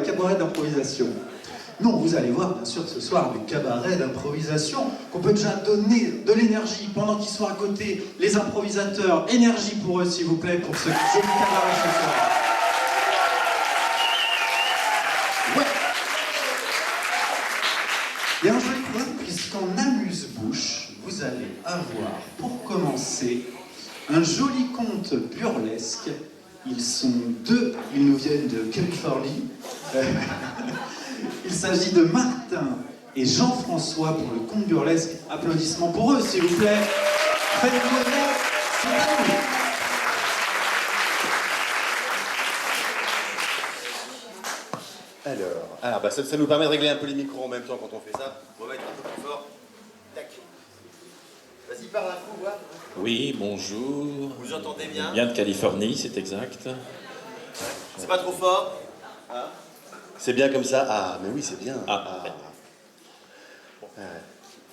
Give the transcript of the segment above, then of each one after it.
cabaret d'improvisation. Non, vous allez voir, bien sûr, ce soir, le cabaret d'improvisation, qu'on peut déjà donner de l'énergie pendant qu'ils sont à côté, les improvisateurs. Énergie pour eux, s'il vous plaît, pour ce joli cabaret ce soir. Ouais. Il y a un joli problème, puisqu'en amuse-bouche, vous allez avoir, pour commencer, un joli conte burlesque. Ils sont deux, ils nous viennent de Californie. Il s'agit de Martin et Jean-François pour le conte burlesque. Applaudissements pour eux, s'il vous plaît. Faites-le connaître, c'est à vous. Alors bah ça nous permet de régler un peu les micros en même temps quand on fait ça. On va mettre un peu plus fort. Tac. Vas-y, parle un coup, voir. Oui, bonjour. Vous entendez bien? Bien de Californie, c'est exact. C'est pas trop fort? Hein? C'est bien comme ça? Ah, mais oui, c'est bien.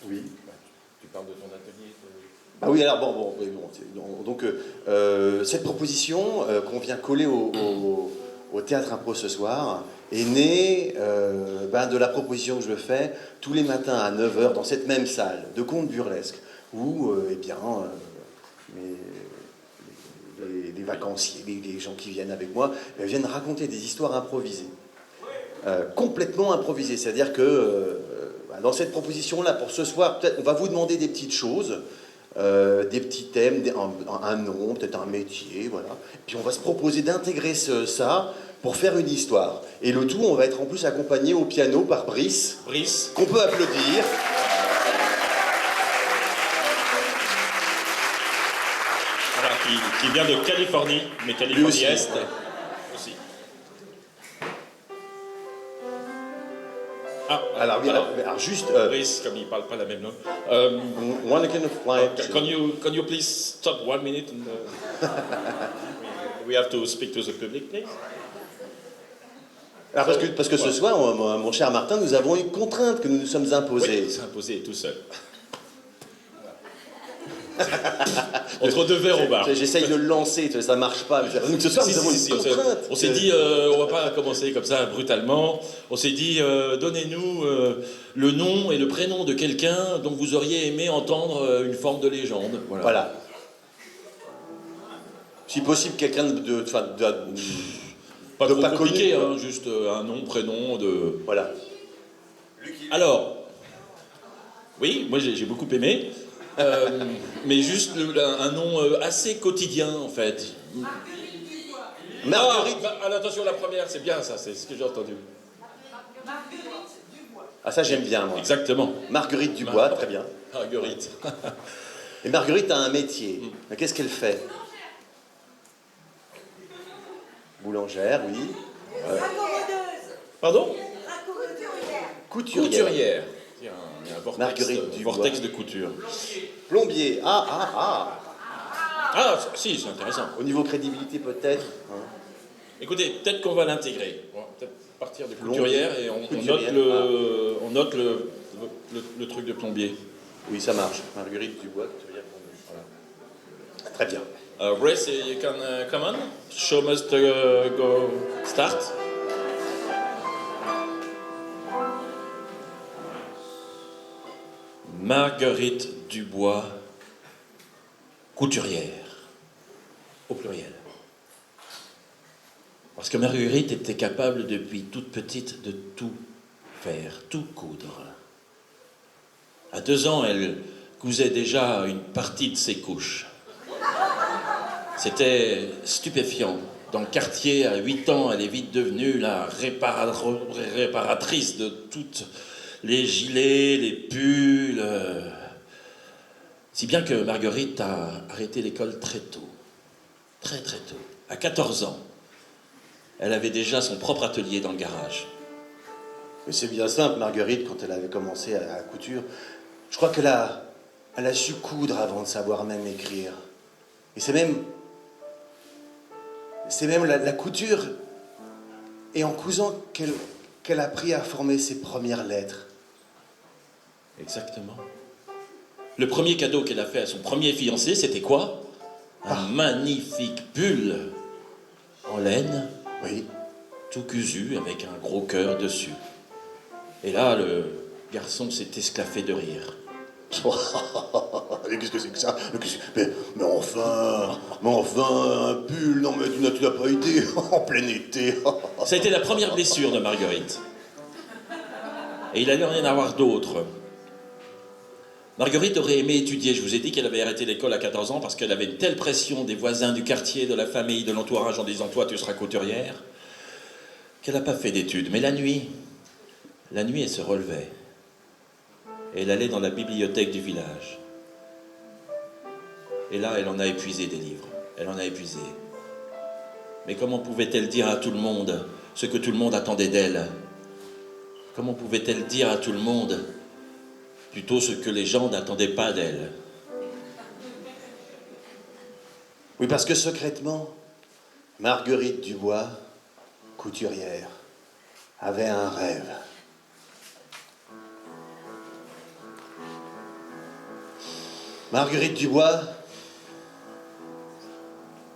Oui. Tu parles de ton atelier Ah oui, alors bon. Donc, cette proposition qu'on vient coller au Théâtre Impro ce soir est née de la proposition que je fais tous les matins à 9h dans cette même salle de contes burlesques où, les vacanciers, les gens qui viennent avec moi, viennent raconter des histoires improvisées. Complètement improvisées. C'est-à-dire que dans cette proposition-là, pour ce soir, peut-être on va vous demander des petites choses, des petits thèmes, un nom, peut-être un métier, voilà. Puis on va se proposer d'intégrer ça pour faire une histoire. Et le tout, on va être en plus accompagné au piano par Brice, qu'on peut applaudir. Voilà, qui vient de Californie, mais Californie aussi, Est ouais. aussi. Alors juste... Brice, comme il ne parle pas la même langue. one kind of flight. Can you please stop 1 minute and, we have to speak to the public, please. Alors parce que ce soir, mon cher Martin, nous avons une contrainte que nous nous sommes imposée. Oui, c'est imposé tout seul. Entre deux verres au bar. J'essaye de le lancer, ça marche pas. Donc ce soir, nous avons une contrainte. On s'est dit, on va pas commencer comme ça brutalement. On s'est dit, donnez-nous le nom et le prénom de quelqu'un dont vous auriez aimé entendre une forme de légende. Voilà. Si possible, quelqu'un pas de trop pas compliqué, connu, hein, juste un nom, prénom de. Voilà. Alors, oui, moi j'ai beaucoup aimé. Mais juste un nom assez quotidien en fait. Marguerite. Attention, la première, c'est bien ça, c'est ce que j'ai entendu. Ah ça j'aime bien moi. Exactement. Marguerite Dubois, très bien. Marguerite. Et Marguerite a un métier. Qu'est-ce qu'elle fait? Boulangère, oui. Pardon? Couturière. Couturière. Il y a un vortex, Marguerite Dubois. vortex de couture. Plombier. Ah, si, c'est intéressant. Au niveau crédibilité peut-être. Hein. Écoutez, peut-être qu'on va l'intégrer. On va peut-être partir de couturière et on note le truc de plombier. Oui, ça marche. Marguerite Dubois, couturière, plombier. Voilà. Très bien. Grace, you can come on. Show must go start. Marguerite Dubois, couturière, au pluriel. Parce que Marguerite était capable depuis toute petite de tout faire, tout coudre. À 2 ans, elle cousait déjà une partie de ses couches. C'était stupéfiant. Dans le quartier, à 8 ans, elle est vite devenue la réparatrice de toutes les gilets, les pulls. Si bien que Marguerite a arrêté l'école très tôt. Très très tôt. À 14 ans, elle avait déjà son propre atelier dans le garage. Mais c'est bien simple, Marguerite, quand elle avait commencé à la couture. Je crois qu'elle a su coudre avant de savoir même écrire. Et c'est même la couture, et en cousant qu'elle a appris à former ses premières lettres. Exactement. Le premier cadeau qu'elle a fait à son premier fiancé, c'était quoi? Un magnifique pull en laine. Oui. tout cousu avec un gros cœur dessus. Et là, le garçon s'est esclaffé de rire. Mais qu'est-ce que c'est que ça? Mais enfin, un pull, non mais tu n'as pas idée, en plein été. Ça a été la première blessure de Marguerite. Et il allait en y avoir d'autres. Marguerite aurait aimé étudier. Je vous ai dit qu'elle avait arrêté l'école à 14 ans parce qu'elle avait une telle pression des voisins, du quartier, de la famille, de l'entourage en disant « toi, tu seras couturière » qu'elle n'a pas fait d'études. Mais la nuit, elle se relevait. Et elle allait dans la bibliothèque du village. Et là, elle en a épuisé des livres. Elle en a épuisé. Mais comment pouvait-elle dire à tout le monde ce que tout le monde attendait d'elle? Comment pouvait-elle dire à tout le monde plutôt ce que les gens n'attendaient pas d'elle? Oui, parce que secrètement, Marguerite Dubois, couturière, avait un rêve. Marguerite Dubois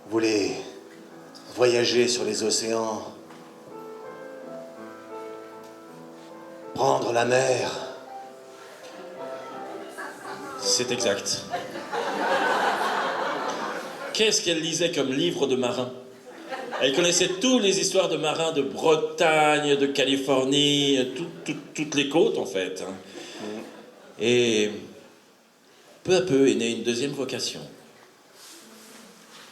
voulait voyager sur les océans, prendre la mer. C'est exact. Qu'est-ce qu'elle lisait comme livre de marin? Elle connaissait toutes les histoires de marins de Bretagne, de Californie, toutes les côtes en fait. Et peu à peu est née une deuxième vocation.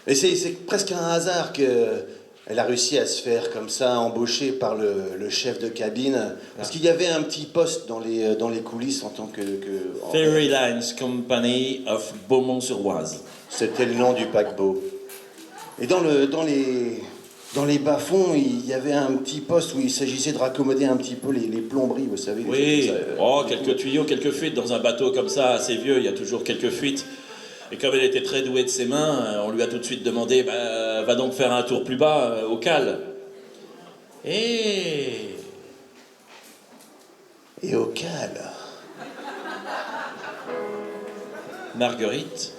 Et c'est presque un hasard qu'elle a réussi à se faire comme ça, embaucher par le chef de cabine. Parce qu'il y avait un petit poste dans les coulisses en tant que Ferry Lines Company of Beaumont-sur-Oise. C'était le nom du paquebot. Et dans les bas-fonds, il y avait un petit poste où il s'agissait de raccommoder un petit peu les plomberies, vous savez. Oui, quelques tuyaux, quelques fuites. Dans un bateau comme ça, assez vieux, il y a toujours quelques fuites. Et comme elle était très douée de ses mains, on lui a tout de suite demandé va donc faire un tour plus bas, au cale. Et au cale. Marguerite,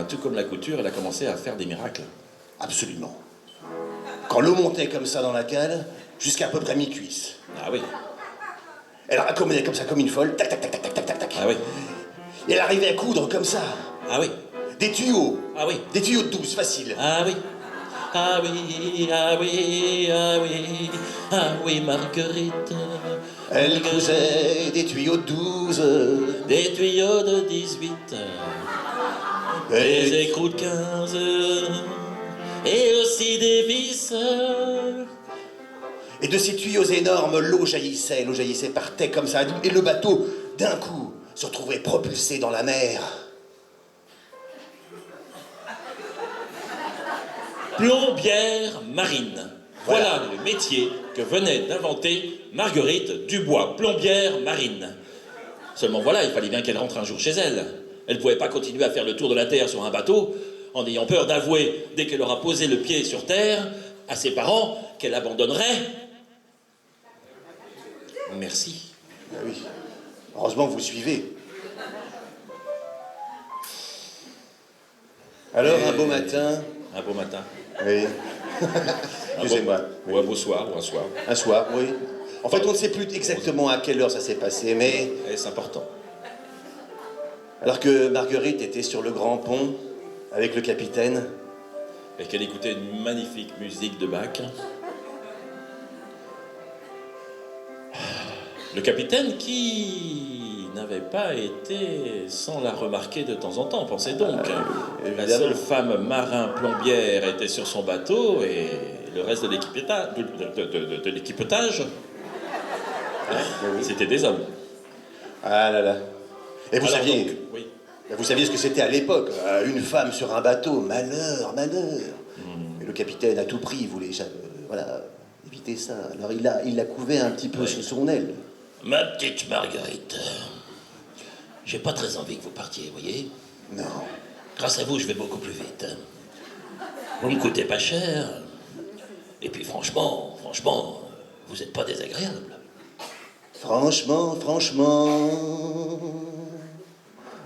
tout comme la couture, elle a commencé à faire des miracles. Absolument. Quand l'eau montait comme ça dans la cale, jusqu'à peu près mi-cuisse. Ah oui. Elle raccommodait comme ça, comme une folle, tac, tac, tac, tac, tac, tac, tac. Ah oui. Et elle arrivait à coudre comme ça. Ah oui. Des tuyaux. Ah oui. Des tuyaux de 12, facile. Ah oui. Ah oui, ah oui, ah oui, ah oui, Marguerite. Elle cousait des tuyaux de 12. Des tuyaux de 18. Des écrous de 15. Et aussi des vis. Et de ces tuyaux énormes, l'eau jaillissait, partait comme ça. Et le bateau, d'un coup, se retrouvait propulsé dans la mer. Plombière marine. Voilà le métier que venait d'inventer Marguerite Dubois, plombière marine. Seulement voilà, il fallait bien qu'elle rentre un jour chez elle. Elle ne pouvait pas continuer à faire le tour de la Terre sur un bateau en ayant peur d'avouer, dès qu'elle aura posé le pied sur Terre, à ses parents qu'elle abandonnerait. Merci. Ah oui. Heureusement que vous suivez. Alors, un beau matin... Un beau matin. Oui. Excusez-moi. Ou un beau soir, ou un soir. Un soir, oui. En fait, on ne sait plus exactement à quelle heure ça s'est passé, mais... Et c'est important. Alors que Marguerite était sur le grand pont, avec le capitaine... Et qu'elle écoutait une magnifique musique de Bach. Le capitaine qui n'avait pas été sans la remarquer de temps en temps, pensez donc. La seule femme marin-plombière était sur son bateau et le reste de l'équipetage, c'était des hommes. Ah là là. Et vous saviez... donc, oui. Vous saviez ce que c'était à l'époque, une femme sur un bateau, malheur, malheur. Et le capitaine, à tout prix, il voulait éviter ça. Alors il la couvait un petit peu sous son aile. Ma petite Marguerite, j'ai pas très envie que vous partiez, vous voyez. Non. Grâce à vous, je vais beaucoup plus vite. Vous me coûtez pas cher. Et puis franchement, vous n'êtes pas désagréable. Franchement,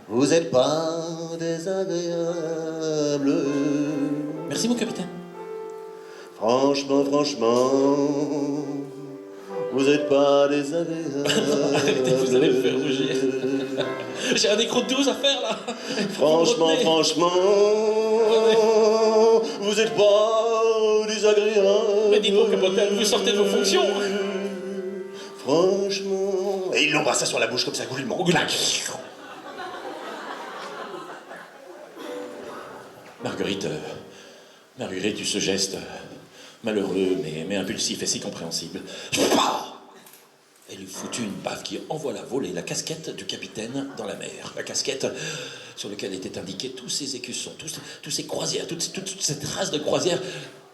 vous n'êtes pas désagréable. Merci, mon capitaine. Franchement, vous n'êtes pas désagréable. Arrêtez, vous allez me faire rougir. J'ai un écrou de 12 à faire là. Franchement, vous n'êtes pas désagréable. Mais dites-moi que Potel, vous sortez de vos fonctions. Franchement. Et il l'embrassa sur la bouche comme ça, goulûment. Marguerite eut ce geste malheureux, mais impulsif et si compréhensible. Elle lui foutu une baffe qui envoya voler la casquette du capitaine dans la mer. La casquette sur laquelle étaient indiqués tous ses écussons, tous ses croisières, toute cette race de croisières.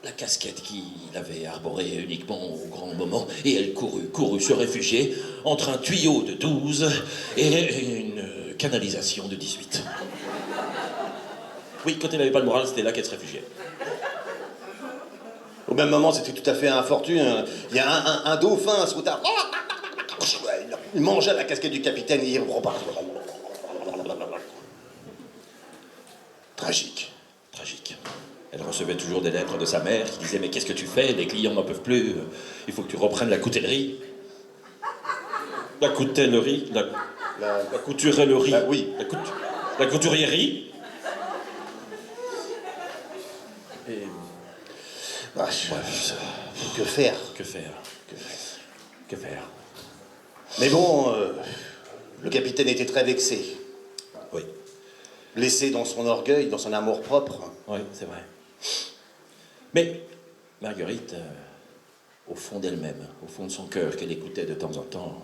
La casquette qu'il avait arborée uniquement au grand moment. Et elle courut se réfugier entre un tuyau de 12 et une canalisation de 18. Oui, quand elle n'avait pas le moral, c'était là qu'elle se réfugiait. Au même moment, c'était tout à fait infortuné. Il y a un dauphin, un sautard. Il mangea la casquette du capitaine et il repart. Tragique. Tragique. Elle recevait toujours des lettres de sa mère qui disaient « Mais qu'est-ce que tu fais? Les clients n'en peuvent plus. Il faut que tu reprennes la coutellerie. » La coutellerie? La couturellerie? Oui. La couturierie? Et... Bref, que faire? Que faire? Que faire? Mais bon, le capitaine était très vexé. Oui. Blessé dans son orgueil, dans son amour-propre. Oui, c'est vrai. Mais Marguerite, au fond d'elle-même, au fond de son cœur, qu'elle écoutait de temps en temps,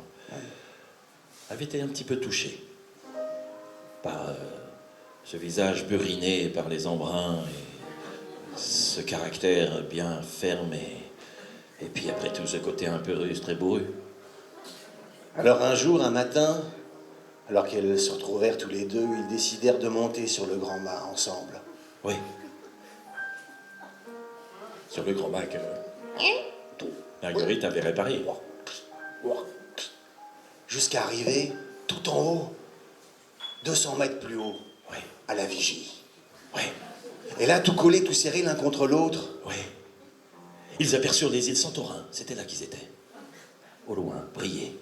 avait été un petit peu touchée par ce visage buriné par les embruns et ce caractère bien ferme et puis après tout ce côté un peu rustre et bourru. Alors un jour, un matin, alors qu'elles se retrouvèrent tous les deux, ils décidèrent de monter sur le grand mât ensemble. Oui. Sur le grand mât que Marguerite avait réparé. Jusqu'à arriver tout en haut, 200 mètres plus haut, Oui. à la vigie. Oui. Et là, tout collés, tout serrés l'un contre l'autre. Oui. Ils aperçurent les îles Santorin. C'était là qu'ils étaient. Au loin, briller.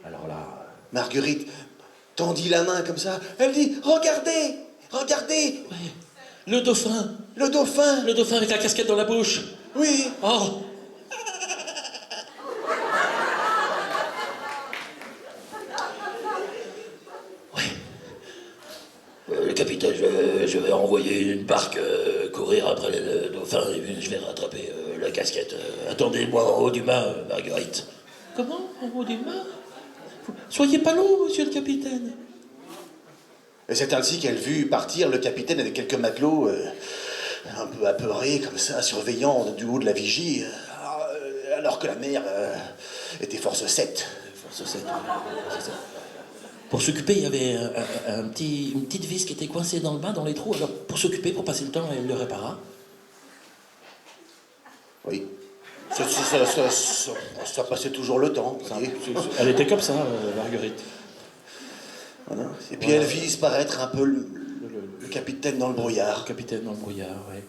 Alors là... Marguerite tendit la main comme ça. Elle dit, regardez, regardez, Oui. Le dauphin. le dauphin. Le dauphin avec la casquette dans la bouche. Oui. Oh. Oui. Le capitaine, je vais envoyer une barque courir après le dauphin et puis je vais rattraper la casquette. Attendez-moi en haut du mât, Marguerite. Comment? En haut du mât? Soyez pas long, monsieur le capitaine. Et c'est ainsi qu'elle vit partir le capitaine avec quelques matelots, un peu apeurés comme ça, surveillant du haut de la vigie, alors que la mer était force 7. Force 7. Pour s'occuper, il y avait une petite vis qui était coincée dans le bain, dans les trous. Alors, pour s'occuper, pour passer le temps, elle le répara. Oui. Ça passait toujours le temps. Vous voyez. Elle était comme ça, Marguerite. Voilà. Et puis elle vit disparaître un peu le capitaine dans le brouillard. Le capitaine dans le brouillard, oui.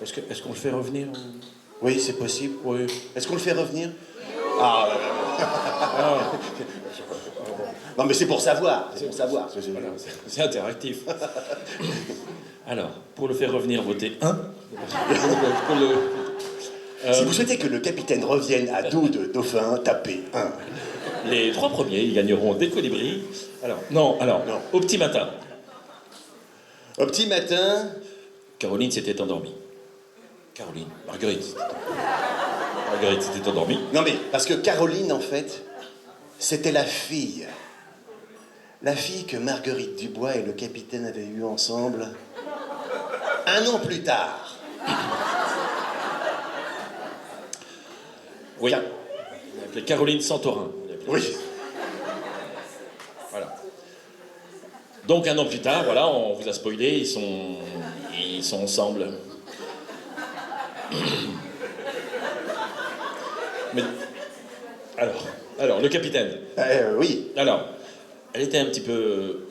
Est-ce qu'on le fait revenir? Oui, c'est possible. Oui. Est-ce qu'on le fait revenir? Ah. Non, mais c'est pour savoir. C'est pour savoir. Voilà, c'est interactif. Alors, pour le faire revenir, votez 1. Si vous souhaitez que le capitaine revienne à dos de dauphin, tapez 1. Les 3 premiers, ils gagneront des colibris. Alors, non. Au petit matin, Au petit matin, Caroline s'était endormie. Marguerite s'était endormie. non mais, parce que Caroline, en fait, c'était la fille. La fille que Marguerite Dubois et le capitaine avaient eue ensemble 1 an plus tard. Oui. On l'appelait Caroline Santorin. Oui. Voilà. Donc 1 an plus tard, voilà, on vous a spoilé, ils sont ensemble. Mais alors, le capitaine. Oui. Alors, elle était un petit peu...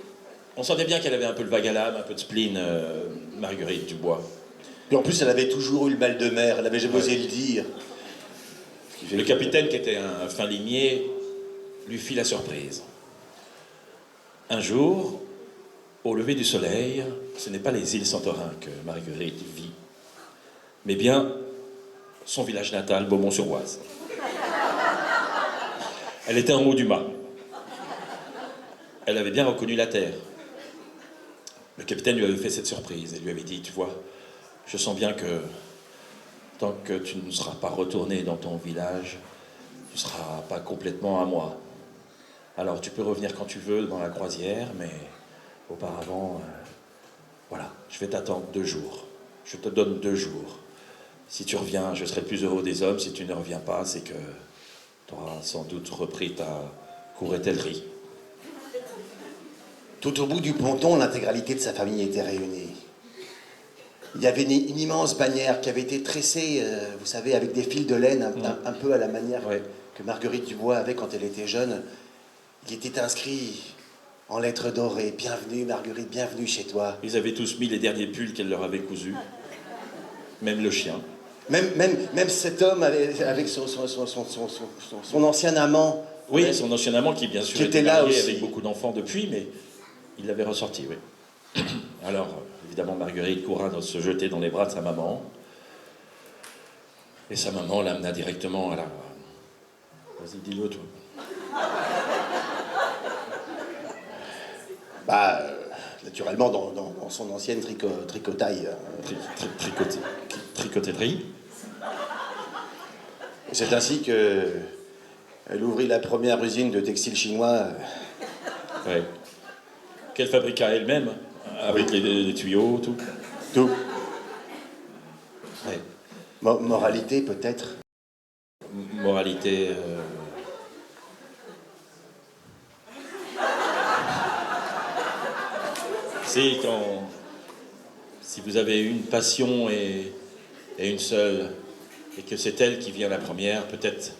On sentait bien qu'elle avait un peu le vague à l'âme, un peu de spleen, Marguerite Dubois. Puis en plus, elle avait toujours eu le mal de mer, elle avait jamais osé le dire. Le capitaine, qui était un fin limier, lui fit la surprise. Un jour, au lever du soleil, ce n'est pas les îles Santorin que Marguerite vit, mais bien son village natal, Beaumont-sur-Oise. Elle était en haut du mât. Elle avait bien reconnu la terre. Le capitaine lui avait fait cette surprise et lui avait dit, tu vois, je sens bien que tant que tu ne seras pas retourné dans ton village, tu ne seras pas complètement à moi. Alors tu peux revenir quand tu veux dans la croisière, mais auparavant, voilà, je vais t'attendre 2 jours. Je te donne 2 jours. Si tu reviens, je serai le plus heureux des hommes. Si tu ne reviens pas, c'est que tu auras sans doute repris ta courretellerie. Tout au bout du ponton, l'intégralité de sa famille était réunie. Il y avait une immense bannière qui avait été tressée, vous savez, avec des fils de laine, un peu à la manière que Marguerite Dubois avait quand elle était jeune. Il était inscrit en lettres dorées, « Bienvenue Marguerite, bienvenue chez toi ». Ils avaient tous mis les derniers pulls qu'elle leur avait cousus. Même le chien. Même cet homme avec son ancien amant. Oui, son ancien amant qui, bien sûr, qui était était là marié aussi. avec beaucoup d'enfants depuis, mais il l'avait ressorti, oui. Alors, évidemment, Marguerite courra se jeter dans les bras de sa maman. Et sa maman l'amena directement à la... Vas-y, dis-le, toi. Bah, naturellement, dans son ancienne tricotaille. Tricoterie. C'est ainsi que elle ouvrit la première usine de textile chinois. Ouais. Qu'elle fabriqua elle-même, avec les tuyaux, tout. Tout. Ouais. Moralité, peut-être. Moralité... Si vous avez une passion et une seule, et que c'est elle qui vient la première, peut-être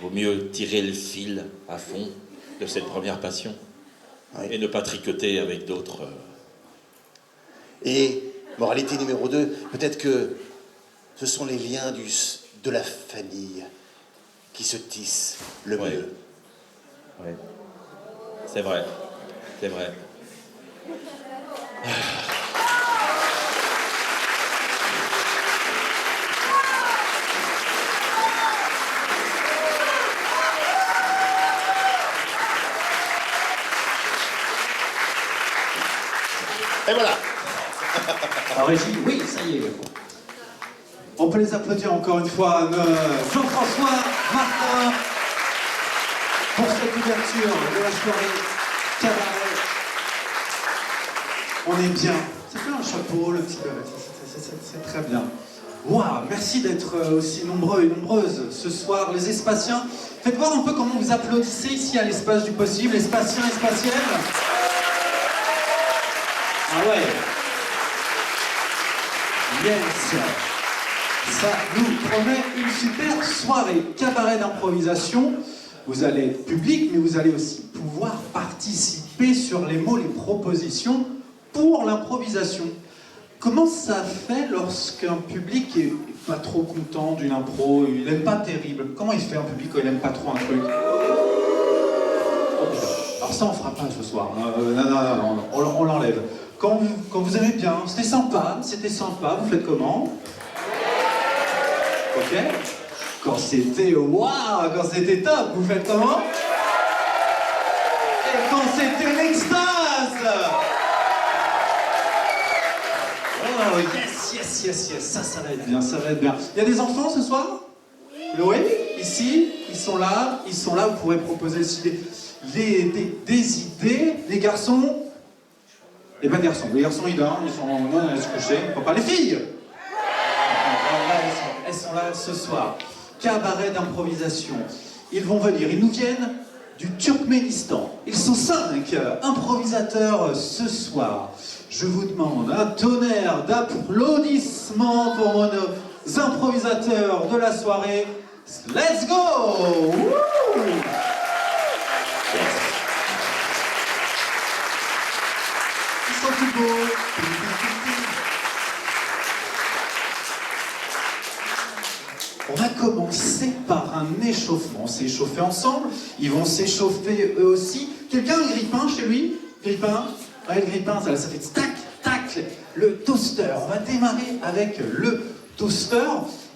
vaut mieux tirer le fil à fond de cette première passion, Oui. et ne pas tricoter avec d'autres. Et moralité numéro 2, peut-être que ce sont les liens de la famille qui se tissent le mieux. Ouais. C'est vrai. C'est vrai. Et voilà. En régie, oui, ça y est. On peut les applaudir encore une fois, Jean-François Martin, pour cette ouverture de la soirée cabaret. On est bien. Ça fait un chapeau, le petit c'est très bien. Waouh, merci d'être aussi nombreux et nombreuses ce soir, les Espaciens. Faites voir un peu comment vous applaudissez ici à l'espace du possible, les Spaciens et Spaciennes. Ah ouais. Yes. Ça nous promet une super soirée cabaret d'improvisation. Vous allez être public, mais vous allez aussi pouvoir participer sur les mots, les propositions pour l'improvisation. Comment ça fait lorsqu'un public est pas trop content d'une impro, il n'aime pas terrible? Comment il fait un public quand il n'aime pas trop un truc? Alors ça on fera pas ce soir, non, on l'enlève. Quand vous aimez bien, c'était sympa, vous faites comment? Ok? Quand c'était waouh, quand c'était top, vous faites comment? Et quand c'était l'extase! Oh yes, ça va être bien, ça va être bien. Il y a des enfants ce soir? Oui, ici, ils sont là, vous pourrez proposer aussi des idées. Les garçons, les pas garçons, les garçons ils dorment, ils sont allés se coucher, faut pas les filles! Elles sont là ce soir. Cabaret d'improvisation. Ils vont venir, ils nous viennent du Turkménistan. Ils sont 5 improvisateurs ce soir. Je vous demande un tonnerre d'applaudissements pour nos improvisateurs de la soirée. Let's go! Woo! Yes. Ils sont tout beaux. On va commencer par un échauffement. On s'est échauffé ensemble, ils vont s'échauffer eux aussi. Quelqu'un a un grille-pain chez lui? Grille-pain? Ouais, le grille-pain, ça fait tac, tac, le toaster. On va démarrer avec le toaster.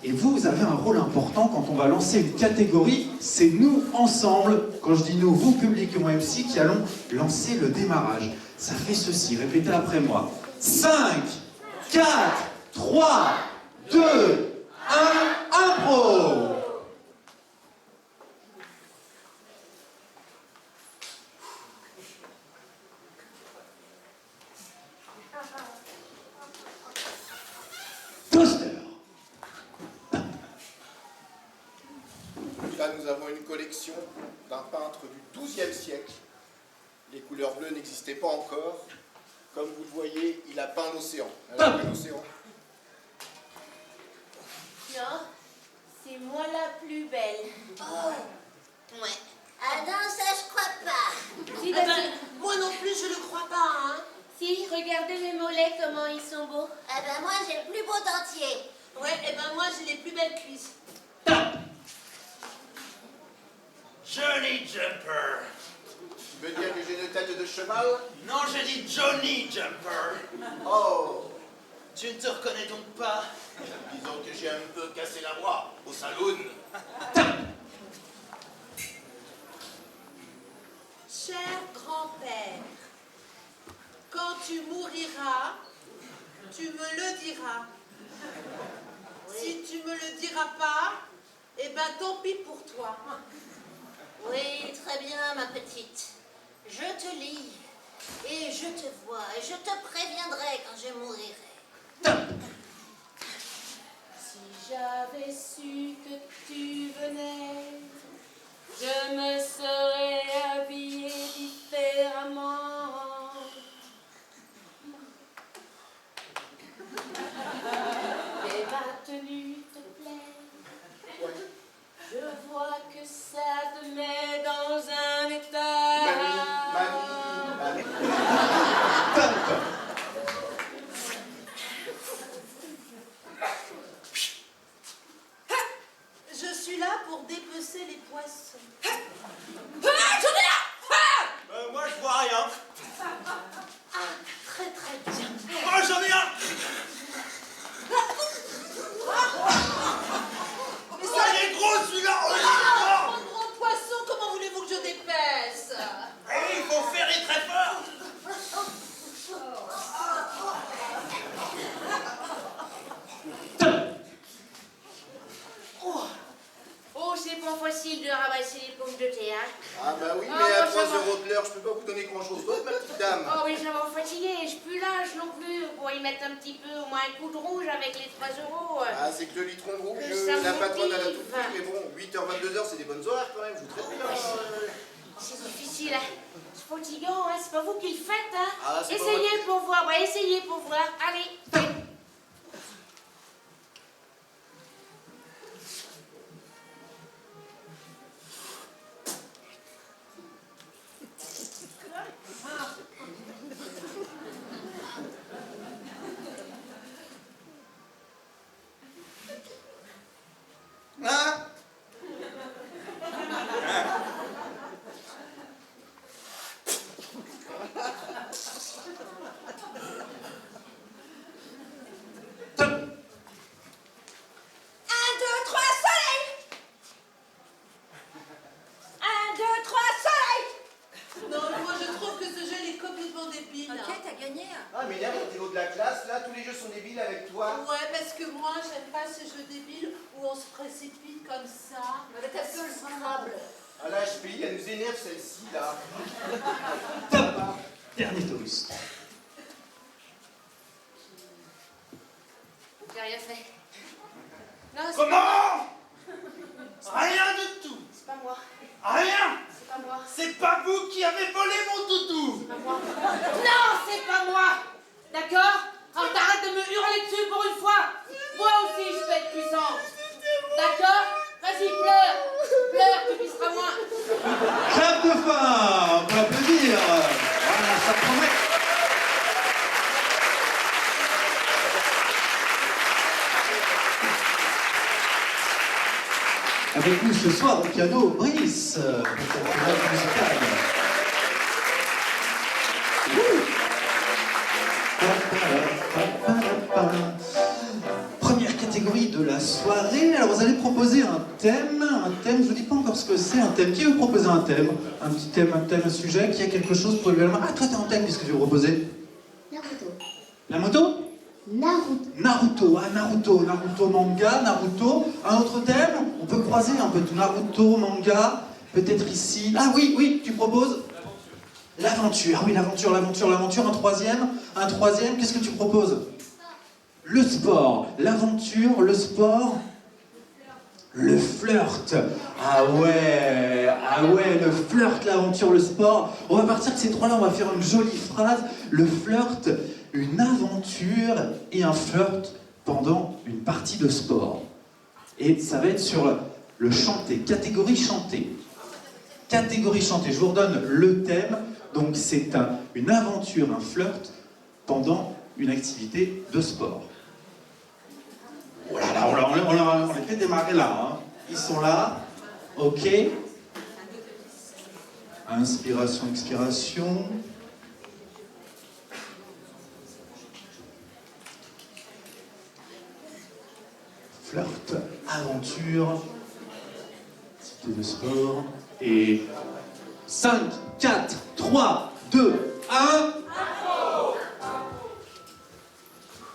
Et vous avez un rôle important quand on va lancer une catégorie. C'est nous, ensemble, quand je dis nous, vous, public et moi MC, qui allons lancer le démarrage. Ça fait ceci, répétez après moi. 5, 4, 3, 2, 1, impro! Toaster. Là, nous avons une collection d'un peintre du XIIe siècle. Les couleurs bleues n'existaient pas encore. Comme vous le voyez, il a peint l'océan. Alors, l'océan. Non, c'est moi la plus belle. Oh, ouais. Ah non, ça je crois pas. Si, Ah ben, moi non plus, je le crois pas, hein. si, regardez mes mollets, comment ils sont beaux. Ah ben moi, j'ai le plus beau dentier. Ouais, et ben moi, j'ai les plus belles cuisses. Johnny Jumper. Tu veux dire que j'ai une tête de cheval? Non, je dis Johnny Jumper. Oh, Tu ne te reconnais donc pas? disons que j'ai un peu cassé la voix au saloon. Cher grand-père, quand tu mouriras, tu me le diras. Si tu me le diras pas, eh ben tant pis pour toi. Oui, très bien, ma petite. Je te lis, et je te vois, et je te préviendrai quand je mourirai. Si j'avais su que tu venais, je me serais habillée différemment. Et ma tenue te plaît. Je vois que ça te met dans un état. Mamie. Je suis là pour dépecer les poissons. Moi, je vois rien. Très très bien. Oh, j'en ai un. Mais Oh, il est gros celui-là. Oh, il est Ah, gros. mon gros poisson, comment voulez-vous que je dépaisse? Et il faut ferrer très fort. Oh, c'est pas facile de ramasser les pommes de terre. Ah bah oui, Ah, mais à moi, 3 ça va. € de l'heure, je peux pas vous donner grand-chose d'autre, ma petite dame. Oh oui, ça va me fatiguer, je suis plus lâche non plus pour y mettre un petit peu, au moins un coup de rouge avec les 3 euros. Ah, c'est que le litron de rouge, Que ça la patronne elle a motive. tout pris, mais bon, 8h, 22h, c'est des bonnes horaires quand même, je vous traite bien. C'est difficile, hein. C'est fatigant, hein. C'est pas vous qui le faites, hein. Ah, c'est pas Essayez pour voir, ouais, essayez pour voir. Allez. Hein? Non, moi je trouve que ce jeu il est complètement débile. Ok, t'as gagné. Ah, mais là, t'es haut de la classe, là, tous les jeux sont débiles avec toi. Ouais, parce que moi j'aime pas ces jeux débiles où on se précipite comme ça. Avec un seul Scrabble. Ah, la HPI, elle nous énerve celle-ci, là. Dernier toast. J'ai rien fait. Non, c'est Comment? Rien du tout. pas moi. Rien. C'est pas moi. C'est pas vous qui avez volé mon doudou. Non, c'est pas moi. D'accord? Alors t'arrêtes de me hurler dessus pour une fois. Moi aussi, je peux être puissante. D'accord? Vas-y, pleure. Pleure, tu pisseras moins. Clap de fin, on peut applaudir. Voilà, ça promet. Avec nous ce soir au piano, Brice, pour cette promenade musicale. Première catégorie de la soirée. Alors vous allez proposer un thème, je ne vous dis pas encore ce que c'est, un thème. Qui veut proposer un thème? Un petit thème, un sujet, qui a quelque chose pour lui. Ah, toi t'as un thème, qu'est-ce que tu veux proposer? Naruto. La moto? Naruto. Naruto manga, Naruto. Un autre thème? On peut croiser un peu tout. Naruto, manga, peut-être ici. Ah oui, tu proposes? L'aventure. Ah oui, l'aventure. Un troisième, qu'est-ce que tu proposes? Le sport. L'aventure, le sport. Le flirt. Ah ouais, le flirt, l'aventure, le sport. On va partir de ces trois-là, on va faire une jolie phrase. Le flirt, une aventure et un flirt pendant une partie de sport. Et ça va être sur le chanter, catégorie chanter. Catégorie chanter, je vous redonne le thème. Donc c'est une aventure, un flirt pendant une activité de sport. Oh là là, on les fait démarrer là. Hein. Ils sont là. Ok. Inspiration, expiration. Flirt, aventure, activité de sport. Et 5, 4, 3, 2, 1.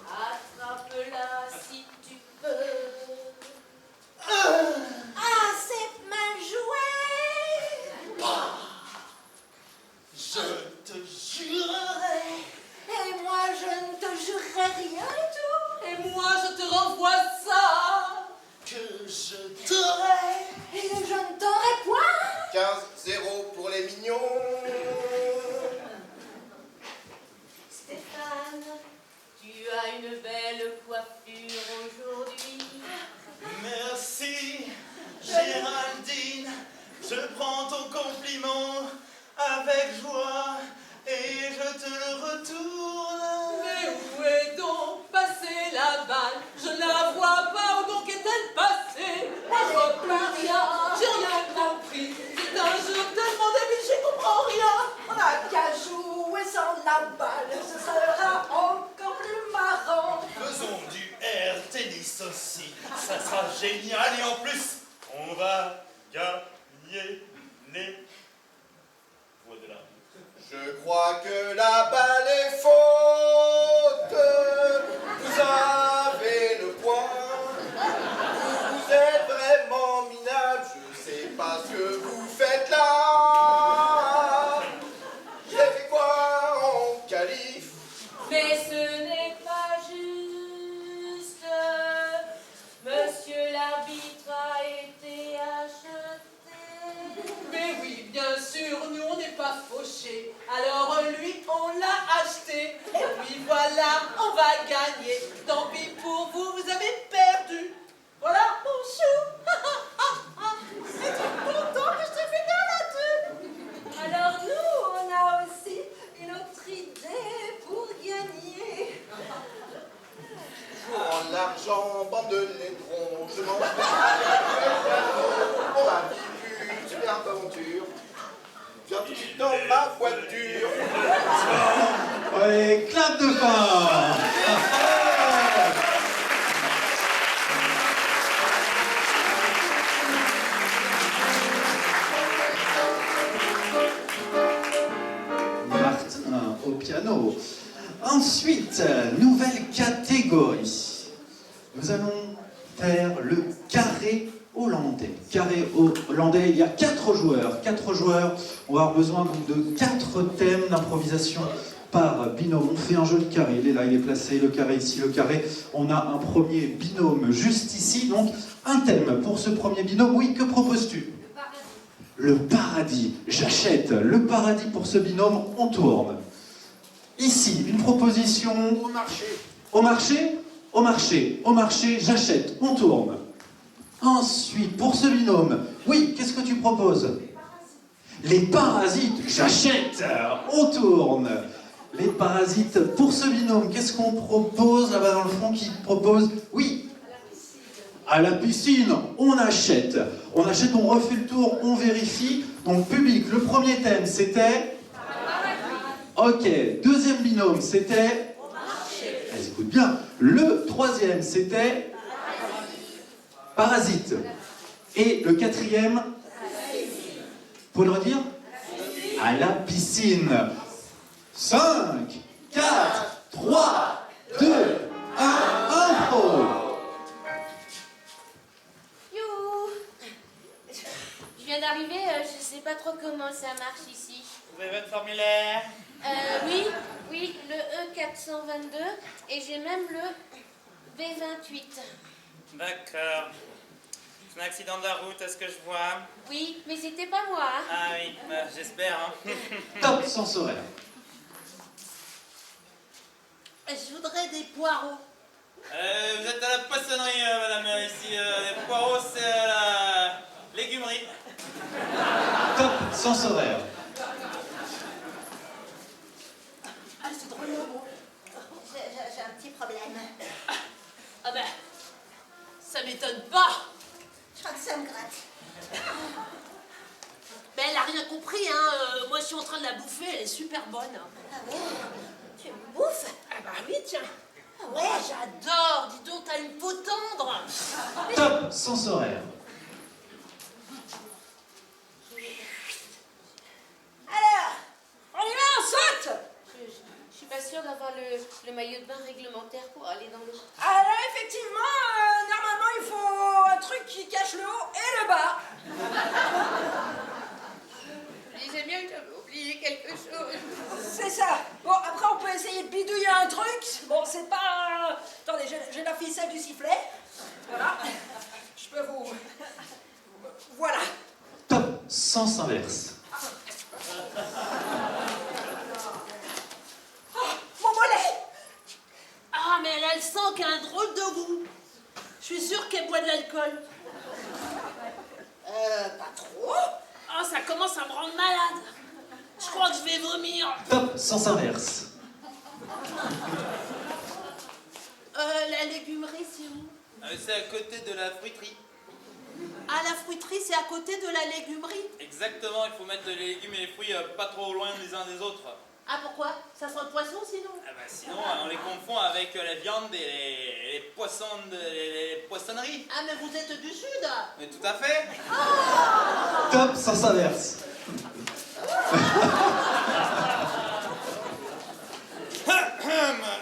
Attrape-la si tu peux. Ah, c'est mal joué. Je te jurerai Et moi, je ne te jurerai rien du tout. Et moi, je te renvoie ça. que je t'aurai. Et je ne t'aurai point. 15-0 pour les mignons. Stéphane, tu as une belle coiffure aujourd'hui. Merci, Géraldine. Je prends ton compliment avec joie et je te le retourne. Mais où est donc passée la balle? Je ne la vois pas, où donc est-elle passée? Moi je vois plus rien, j'ai rien compris. C'est un jeu tellement débile, j'y comprends rien. On n'a qu'à jouer sans la balle, ce sera encore plus marrant. Faisons du air tennis aussi, ça sera génial et en plus, on va gagner les voix de la... Je crois que la balle est faute. Vous avez le point. Vous êtes vraiment minable. Je sais pas ce que vous faites là. J'ai fait quoi en qualif? Mais ce n'est pas juste. Monsieur l'arbitre a été acheté. Mais oui, bien sûr, nous on n'est pas fauchés. Alors lui, on l'a acheté. Et oui, voilà, on va gagner. Tant pis pour vous, vous avez perdu. Voilà, mon chou. Es-tu content que je t'ai fait bien la tête? Alors nous, on a aussi une autre idée pour gagner. En l'argent, bande de laitrons. Je m'en vais. On a vécu une superbe aventure. Viens tout de suite dans ma voiture. Ouais, clap de fin. Martin au piano. Ensuite, nouvelle catégorie. Nous allons faire le carré hollandais. Carré hollandais, il y a 4 joueurs. 4 joueurs, on va avoir besoin donc de 4 thèmes d'improvisation par binôme. On fait un jeu de carré, il est là, il est placé, le carré ici, le carré. On a un premier binôme juste ici, donc un thème pour ce premier binôme. Oui, que proposes-tu? Le paradis, j'achète. Le paradis pour ce binôme, on tourne. Ici, une proposition. Au marché. Au marché? Au marché. Au marché, j'achète. On tourne. Ensuite, pour ce binôme, oui, qu'est-ce que tu proposes? Les parasites, j'achète. On tourne. Les parasites, pour ce binôme, qu'est-ce qu'on propose là-bas dans le fond qui propose? Oui. À la piscine, on achète. On achète, on refait le tour, on vérifie. Donc public, le premier thème c'était... Ok, deuxième binôme c'était... Elles écoutent bien. Le troisième c'était... Parasite. Et le quatrième... Vous pouvez le redire? À la piscine. 5, 4, 3, 2, 1, impro. Youhou! Je viens d'arriver, je sais pas trop comment ça marche ici. Vous avez votre formulaire? Oui, le E422 et j'ai même le B28. D'accord. C'est un accident de la route, est-ce que je vois? Oui, mais c'était pas moi. Hein. Ah oui, j'espère. Hein. Top sensoriel. Je voudrais des poireaux. Vous êtes à la poissonnerie, madame, ici. Les poireaux, c'est à la légumerie. Top sensoriel. Ah, c'est drôlement beau. J'ai un petit problème. Ah ben, ça m'étonne pas. Je crois que ça me gratte. Mais elle a rien compris, hein. Moi, je suis en train de la bouffer, elle est super bonne. Ah ouais? Tu me bouffes? Ah bah oui, tiens. Ah Oh, ouais? j'adore. Dis donc, t'as une peau tendre. Top sensoriel. Alors, on y va, on saute. Je suis pas sûre d'avoir le maillot de bain réglementaire pour aller dans l'eau. Alors, effectivement, normalement, il faut un truc qui cache le haut et le bas. Je disais bien que j'avais oublié quelque chose. C'est ça. Bon, après, on peut essayer de bidouiller un truc. Bon, c'est pas... Attendez, j'ai la ficelle du sifflet. Voilà. Je peux vous... Voilà. Top sens inverse. Oh, mon mollet. Ah, mais elle a le sang qui a un drôle de goût. Je suis sûre qu'elle boit de l'alcool. Pas trop. Ah, ça commence à me rendre malade. Je crois que je vais vomir. Top sens inverse. La légumerie, c'est où? C'est à côté de la fruiterie. Ah, la fruiterie, c'est à côté de la légumerie. Exactement, il faut mettre les légumes et les fruits pas trop loin les uns des autres. Ah, pourquoi? Ça sent le poisson, sinon? Ah bah sinon, on les confond avec la viande et les poissons les poissonneries. Ah, mais vous êtes du Sud. Mais tout à fait. Top sens inverse.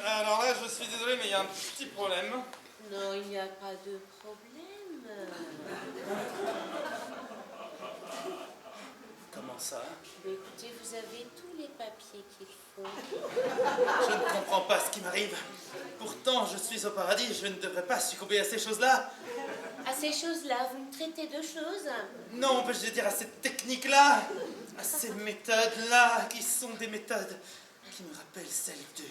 Alors là, je suis désolé, mais il y a un petit problème. Non, il n'y a pas de problème. Comment ça? Mais écoutez, vous avez tous les papiers qu'il faut. Je ne comprends pas ce qui m'arrive. Pourtant, je suis au paradis, je ne devrais pas succomber à ces choses-là. À ces choses-là, vous me traitez de choses? Non, je veux dire à cette technique-là, à ces méthodes-là, qui sont des méthodes qui me rappellent celles de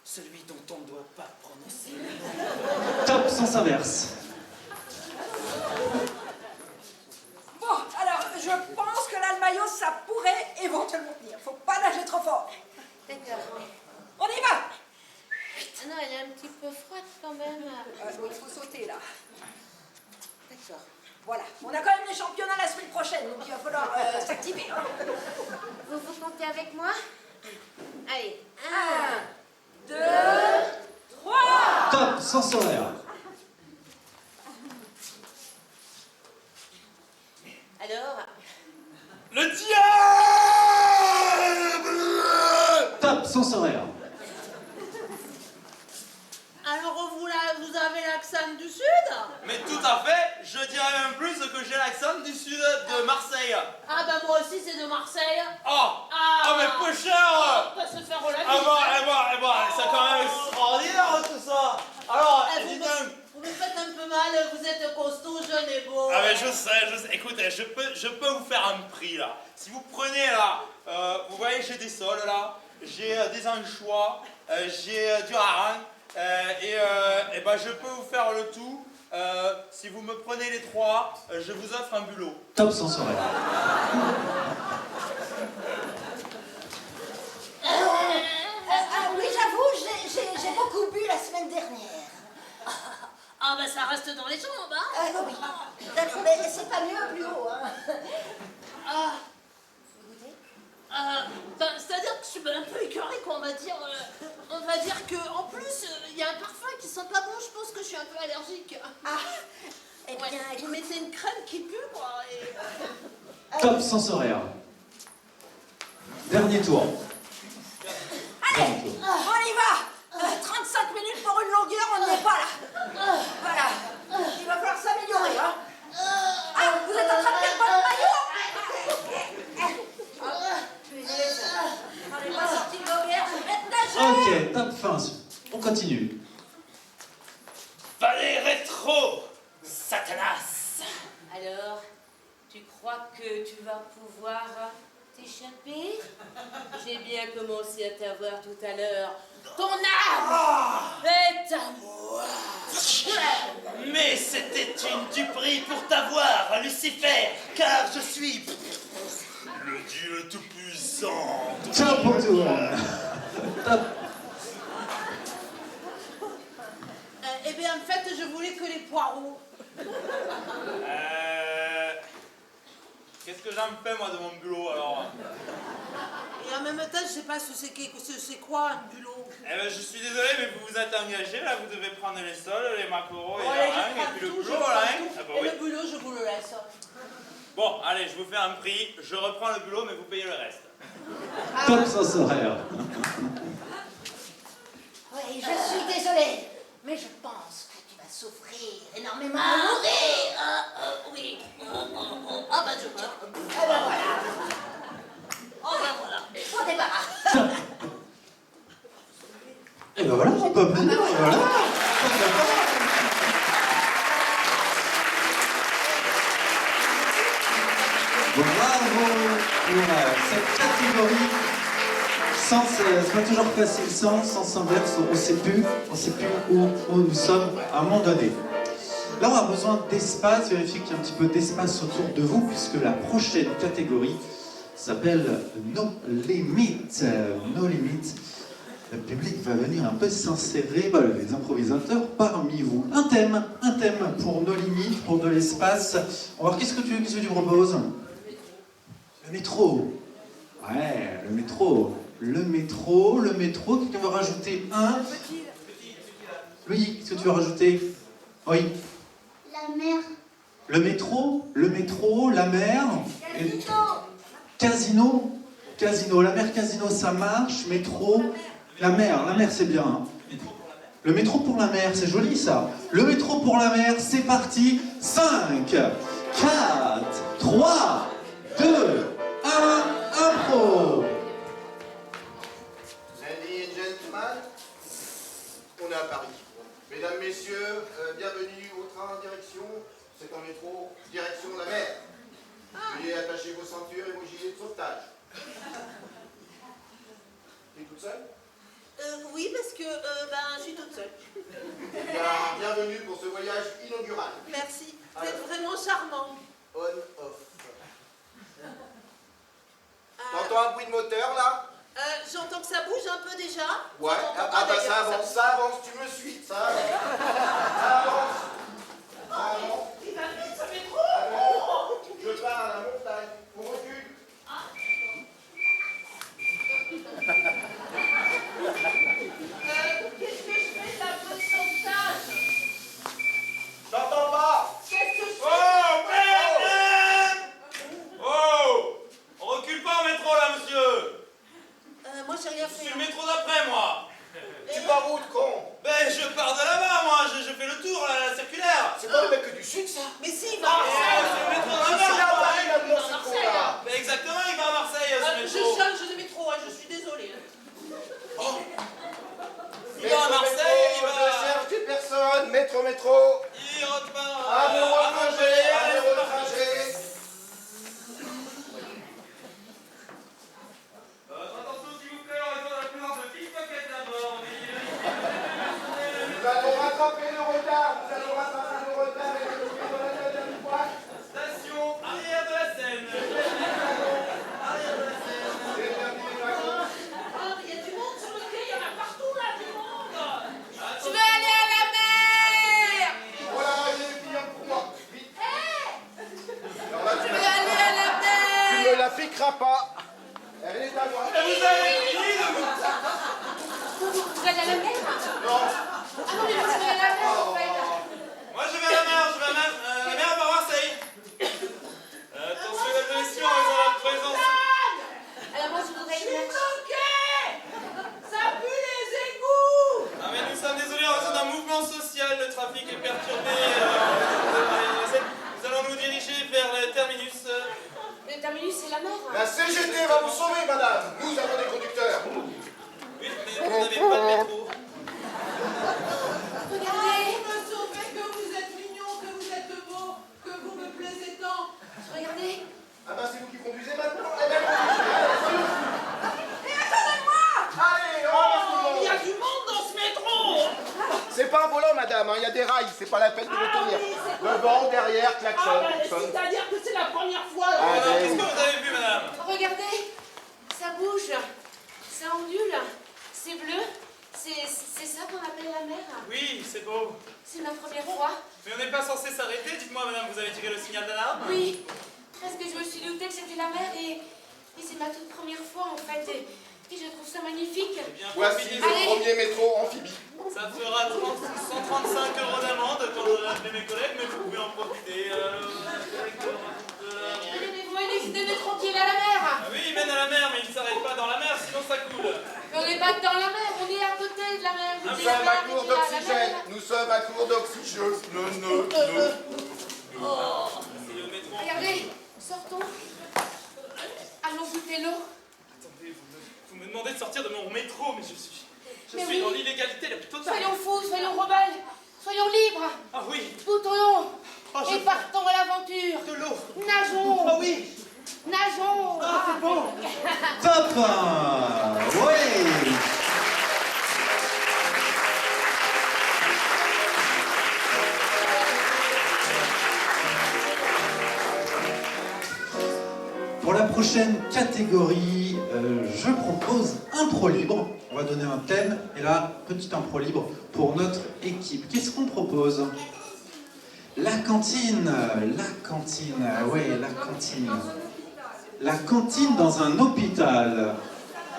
celui dont on ne doit pas prononcer le nom. Top sens inverse. Bon, alors, je pense que là, le maillot, ça pourrait éventuellement tenir. Faut pas nager trop fort. D'accord. On y va. Ah non, elle est un petit peu froide quand même. Bon, il faut sauter, là. D'accord. Voilà. On a quand même les championnats la semaine prochaine, donc il va falloir s'activer. Hein. Vous comptez avec moi? Allez. 1, 2, 3. Top sensoriel. Alors, Le diable! Top sensoriel. Alors, vous avez l'accent du Sud? Mais tout à fait, je dirais même plus que j'ai l'accent du sud de Marseille. Ah, bah moi aussi, c'est de Marseille. Oh, mais peu cher! On va se faire relaxer. C'est quand même extraordinaire tout ça! Alors, dis donc. Vous me faites un peu mal, vous êtes costaud, jeune et beau. Ah mais je sais, écoutez, je peux vous faire un prix là. Si vous prenez là, vous voyez j'ai des sols là, j'ai des anchois, j'ai du hareng, et ben je peux vous faire le tout. Si vous me prenez les trois, je vous offre un bulot. Top sensoriel. Oui, j'avoue, j'ai beaucoup bu la semaine dernière. Ah Ah bah ça reste dans les jambes, hein. Ah oui. D'accord, mais c'est pas mieux plus haut, hein. Ah, Vous goûtez? c'est-à-dire que je suis un peu écœurée, quoi, on va dire. On va dire que en plus, il y a un parfum qui sent pas bon, je pense que je suis un peu allergique. Ah, eh bien, Ouais, vous mettez une crème qui pue, quoi, et... Top sensoriel. Dernier tour. allez, on y va. 35 minutes pour une longueur, on n'y est pas là. Voilà. Il va falloir s'améliorer, hein. Ah, vous êtes en train de perdre votre maillot. Je suis désolée, ça. On n'est pas sorti de l'auberge, je vais te nager. Ok, top fin. On continue. Balai rétro, Satanas. Alors, tu crois que tu vas pouvoir t'échapper? J'ai bien commencé à t'avoir tout à l'heure. Ton âme est à moi. Mais c'était une duperie pour t'avoir, Lucifer, car je suis le Dieu tout-puissant. Top pour tout le monde. Top. Eh bien, en fait, je voulais que les poireaux. Qu'est-ce que j'en fais, moi, de mon bulot, alors? Et en même temps, je sais pas c'est quoi un bulot. Eh ben, je suis désolé, mais vous vous êtes engagé, là, vous devez prendre les sols, les maquereaux et Bon, la allez, langue, je et prends puis le tout, je bulot, prends là, hein? tout. Ah bah Et oui. le bulot, je vous le laisse. Bon, allez, je vous fais un prix, je reprends le bulot, mais vous payez le reste. Top sensoriel. Oui, je suis désolée, mais je pense que tu vas souffrir énormément. Mourir. Oui. Ah bah je vois. Ah ben voilà. Oh bah voilà. On débarrasse. Et ben voilà, on peut applaudir. Voilà. Bravo pour cette catégorie. C'est pas toujours facile sans s'inverse, on sait plus où nous sommes à un moment donné. Là, on a besoin d'espace, vérifiez qu'il y a un petit peu d'espace autour de vous, puisque la prochaine catégorie s'appelle No Limit. No Limit. Le public va venir un peu s'insérer, voilà, les improvisateurs parmi vous. Un thème pour No Limit, pour de l'espace. On va voir, qu'est-ce que tu proposes? Le métro. Ouais, le métro. Le métro, quelqu'un veut rajouter un? Oui, qu'est-ce que tu veux rajouter? Oui. La mer. Le métro, la mer. Casino. La mer, casino, ça marche. Métro. La mer c'est bien. Hein. Le métro pour la mer, c'est joli ça. Le métro pour la mer, c'est parti. 5, 4, 3, 2, 1, impro. Ladies and gentlemen, on est à Paris. Mesdames, messieurs, bienvenue au train en direction. C'est un métro, direction la mer. Veuillez attacher vos ceintures et vos gilets de sauvetage. T'es toute seule? Oui, parce que je suis toute seule. Bienvenue pour ce voyage inaugural. Merci. Vous êtes vraiment charmant. On-off. T'entends un bruit de moteur là? J'entends que ça bouge un peu déjà. Ouais, J'entends ah pas, bah d'ailleurs, ça avance, tu me suis, ça avance. Ça avance. Ça avance. Il va vite ce métro. Je pars à la montagne, on recule. Qu'est-ce que je fais de la feu de sauvetage? J'entends pas. Qu'est-ce que je fais? Oh, merde! Oh! On recule pas au métro, là, monsieur! Moi, j'ai rien Je fait. suis le métro d'après, moi! Tu pars où, de con? Ben, je pars de là-bas, moi! Je fais le tour, là, la circulaire! C'est pas le mec du sud, ça? Mais si, il Ah, va. c'est le métro C'est là, là-bas! Paris, là-dedans, ce con, là. Ben, exactement, il va à Marseille, ce Je métro! change de métro, hein, je suis désolée. Il va à Marseille, il Je va... cherche des personnes, métro. Il repart... Amoureux à trajet, Montpellier, amoureux c'est parti. trajet. Attention, s'il vous plaît, on est dans la présence de pickpocket d'abord. Nous allons rattraper le retard, et le trouver dans la dernière fois. Station arrière de la Seine. Arrière de la Seine. C'est terminé les vacances. Il y a du monde sur le quai, il y en a partout là, du monde. Je veux aller à la mer. marchera pas. Elle est à moi. Vous avez fini de vous... Vous allez à la mer? Non. Ah non, mais moi je vais à la mer en fait. Moi je vais à la mer, la mer va Marseille. Attention la gestion, ils ont la présence. Alors moi je voudrais une mer. Ça pue les égouts! Ah mais nous sommes désolés, en raison d'un mouvement social, le trafic est perturbé. Nous allons nous diriger vers le terminus. Le terminus c'est la mer. La CGT va vous sauver, madame. Nous avons des conducteurs. Oui, mais vous n'avez pas de métro. Regardez. Vous me sauvez, que vous êtes mignon, que vous êtes beau, que vous me plaisez tant. Regardez. Ah bah c'est vous qui conduisez maintenant. Eh ben, conduisez. Et attendez-moi! Allez, on va tout le monde. Il y a du monde dans ce métro! C'est pas un volant, madame, hein. Il y a des rails, c'est pas la peine de le tenir. Devant, derrière, klaxon. C'est-à-dire que c'est la première fois. Alors, Allez. qu'est-ce que vous avez vu, madame? Regardez. Ça bouge. Ça ondule. C'est bleu. C'est ça qu'on appelle la mer. Oui, c'est beau. C'est ma première fois. Mais on n'est pas censé s'arrêter. Dites-moi, madame, vous avez tiré le signal d'alarme? Oui. Parce que je me suis doutée que c'était la mer et c'est ma toute première fois en fait. Et je trouve ça magnifique. Eh bien, Voici profitez. le premier métro amphibie. Ça fera 135 € d'amende quand j'aurai appelé mes collègues, mais vous pouvez en profiter. Mais vous m'avez dit de métro qui est à la mer. Ah oui, il mène à la mer, mais il ne s'arrête pas dans la mer, sinon ça coule. Mais on n'est pas dans la mer, on est à côté de la mer. Nous Vous sommes dites à là, mais court qui est à la d'oxygène. mer. Nous sommes à court d'oxygène. Non. C'est le métro. Regardez, sortons. Allons goûter l'eau. Attendez, vous me demandez de sortir de mon métro, mais je Mais suis oui. dans l'illégalité la plus totale. Soyons fous, soyons rebelles, soyons libres. Ah oui, Goûtons oh, et partons à l'aventure. de l'eau. Nageons. Ah oui, Nageons. ah c'est bon. Top. Oui. Pour la prochaine catégorie, je propose impro libre. On va donner un thème et là, petit impro libre pour notre équipe. Qu'est-ce qu'on propose? La cantine, ouais, la cantine. La cantine dans un hôpital.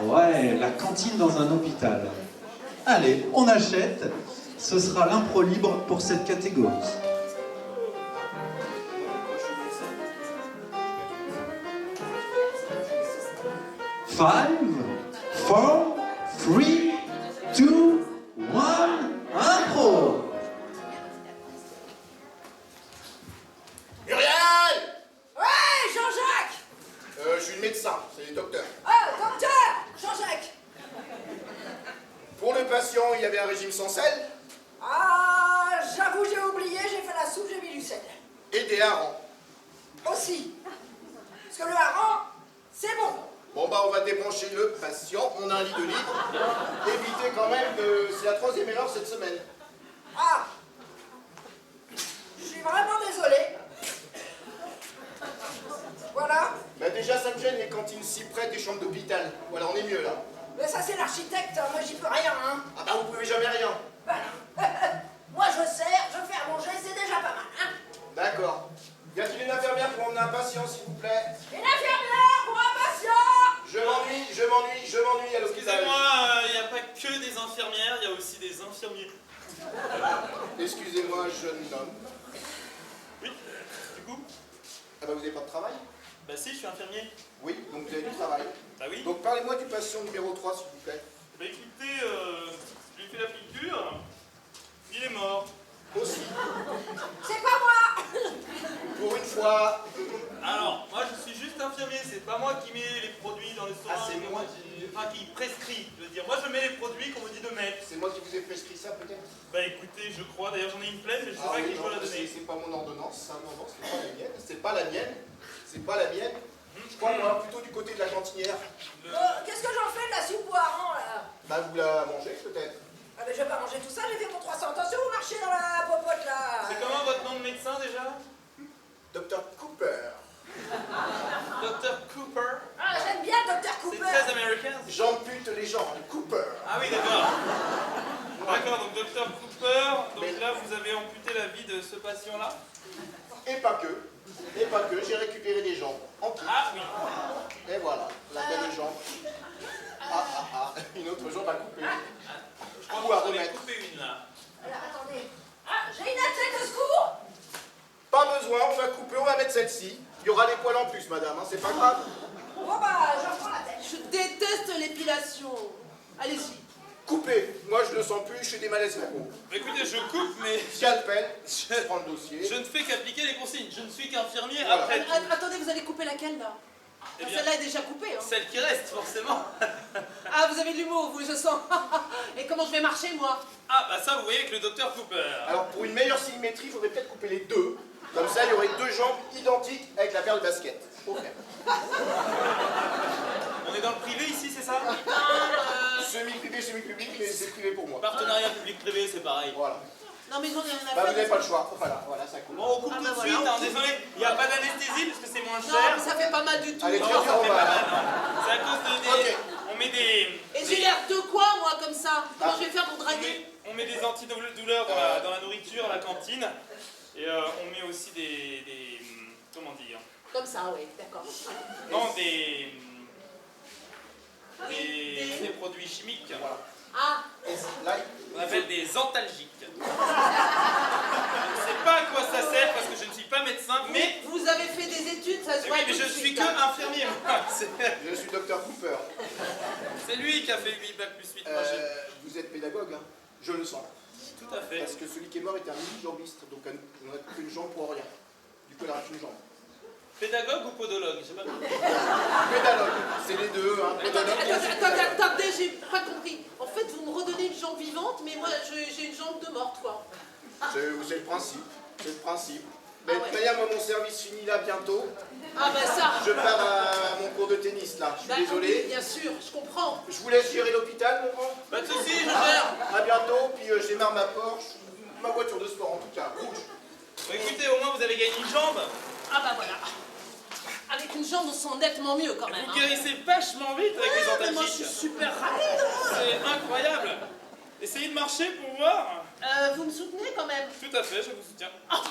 Ouais, la cantine dans un hôpital. Allez, on achète. Ce sera l'impro libre pour cette catégorie. 5, 4, 3, 2, 1, impro. Muriel! Ouais, Jean-Jacques! Je suis le médecin, c'est le docteur. Ah, docteur! Jean-Jacques! Pour le patient, il y avait un régime sans sel Ah, j'avoue, j'ai oublié, j'ai fait la soupe, j'ai mis du sel. et des harengs. Aussi. Parce que le hareng, c'est bon. Bon bah on va débrancher le patient, on a un lit de libre. Évitez quand même de... C'est la 3e erreur cette semaine. Ah! Je suis vraiment désolée. Voilà. Bah déjà ça me gêne les cantines si près des chambres d'hôpital. Voilà, on est mieux là. Mais ça, c'est l'architecte, moi j'y peux rien, hein. Ah bah vous pouvez jamais rien. Voilà. Moi, je sers, je fais à manger, c'est déjà pas mal, hein. D'accord. Y a-t-il une infirmière pour emmener un patient s'il vous plaît? Une infirmière pour un patient! Je m'ennuie à l'hôpital. Excusez-moi, il n'y a pas que des infirmières, il y a aussi des infirmiers. Excusez-moi, jeune homme. Oui, du coup? Ah bah vous n'avez pas de travail? Bah si, je suis infirmier. Oui, donc vous avez du travail. Bah oui. Donc parlez-moi du patient numéro 3 s'il vous plaît. Bah écoutez, je lui ai fait la piqûre, il est mort. Aussi. C'est pas moi! Pour une fois. Alors, moi je suis juste infirmier, c'est pas moi qui mets les produits dans les seringues. Ah, c'est moi Enfin, qui prescrit, je veux dire. Moi je mets les produits qu'on me dit de mettre. C'est moi qui vous ai prescrit ça peut-être? Bah écoutez, je crois, d'ailleurs j'en ai une pleine, mais je sais Ah pas oui, qui non, peut la donner. c'est pas mon ordonnance, ça, non, c'est pas la mienne. C'est pas la mienne. C'est pas la mienne. Je crois moi plutôt du côté de la cantinière. Qu'est-ce que j'en fais de la soupe au hareng, là? Bah vous la mangez peut-être. Ah, mais je vais pas manger tout ça, j'ai fait pour 300. Attention, vous marchez dans la popote, là. C'est comment votre nom de médecin déjà? Dr Cooper. Dr Cooper. Ah, j'aime bien Dr C'est Cooper. très américain. J'ampute les gens, Cooper. Ah oui, d'accord. D'accord, donc docteur Cooper, donc là vous avez amputé la vie de ce patient-là? Et pas que. Et pas que, j'ai récupéré des jambes. En kit. Ah oui. Et voilà, la belle jambe. Une autre jambe à couper. Je crois Ou que à vous en avez remettre. coupé une là. Alors, attendez. Ah, j'ai une athlète de secours. Pas besoin, on va couper, on va mettre celle-ci. Il y aura des poils en plus, madame, hein, c'est pas grave. Bon, bah, je prends la tête. Je déteste l'épilation. Allez-y. Coupez, moi je le sens plus, je fais des malaises vocaux. Écoutez, je coupe, mais Scalpel, je prends le dossier. je ne fais qu'appliquer les consignes. Je ne suis qu'infirmier Voilà. après tout. Attendez, vous allez couper laquelle là? Eh bien, Celle-là est déjà coupée. Hein. celle qui reste, forcément. Ah, vous avez de l'humour, vous, je sens. Et comment je vais marcher, moi? Ah, bah ça, vous voyez avec le docteur Cooper. Alors pour une meilleure symétrie, il faudrait peut-être couper les deux. Comme ça, il y aurait deux jambes identiques avec la paire de basket. Faut faire. On est dans le privé ici, c'est ça? Semi-privé, semi-public, mais c'est privé pour moi. Partenariat public-privé, c'est pareil. Voilà. Non, mais j'en ai rien à Bah faire. vous n'avez pas le choix. Voilà, ça coupe. Bon, on coupe Ah, tout bah de voilà, suite, on hein, coupe. désolé, il n'y a pas d'anesthésie parce que c'est moins Non, cher. mais ça fait pas mal du tout. Allez, Non, très bien, ça fait on va. pas mal, non. C'est à cause de des... Ok. On met des... Et j'ai l'air de quoi, moi, comme ça? Comment je vais faire pour On draguer? on met des antidouleurs dans la nourriture, à la cantine. Et on met aussi des comment dire? Comme ça, oui, d'accord. Non, des produits chimiques. Voilà. Ah, Là, On appelle des antalgiques. Je ne sais pas à quoi ça sert parce que je ne suis pas médecin, mais... vous avez fait des études, ça se Eh voit oui, mais tout je de suis suite, que hein. infirmier, moi. je suis docteur Cooper. C'est lui qui a fait 8 bac plus 8. Moi, Vous êtes pédagogue, hein? Je le sens. tout à fait. Parce que celui qui est mort était un mini-jambiste, donc on a coupé une jambe pour rien. Du coup, il reste une jambe. Pédagogue ou podologue? Je sais pas. Pédalogue, c'est les deux, hein. Pédalogue, Attendez, j'ai pas compris. En fait, vous me redonnez une jambe vivante, mais moi, j'ai une jambe de morte, quoi. c'est le principe. C'est le principe. Ah Mais de ouais. toute manière, moi, mon service finit là bientôt. Ah, bah ça. Je pars à mon cours de tennis, là. Je Bah, suis oui, désolé. bien sûr, je comprends. Je vous laisse gérer l'hôpital, mon grand. Pas de soucis, je gère. À bientôt, puis je démarre ma Porsche, ma voiture de sport en tout cas, rouge. Bon, écoutez, au moins vous avez gagné une jambe. Ah, bah voilà. Avec une jambe, on sent nettement mieux, quand même. Vous Hein. guérissez vachement vite avec les Mais moi, je suis antalgiques. super rapide. Hein. C'est incroyable. Essayez de marcher pour voir. Vous me soutenez, quand même. Tout à fait, je vous soutiens. Ah,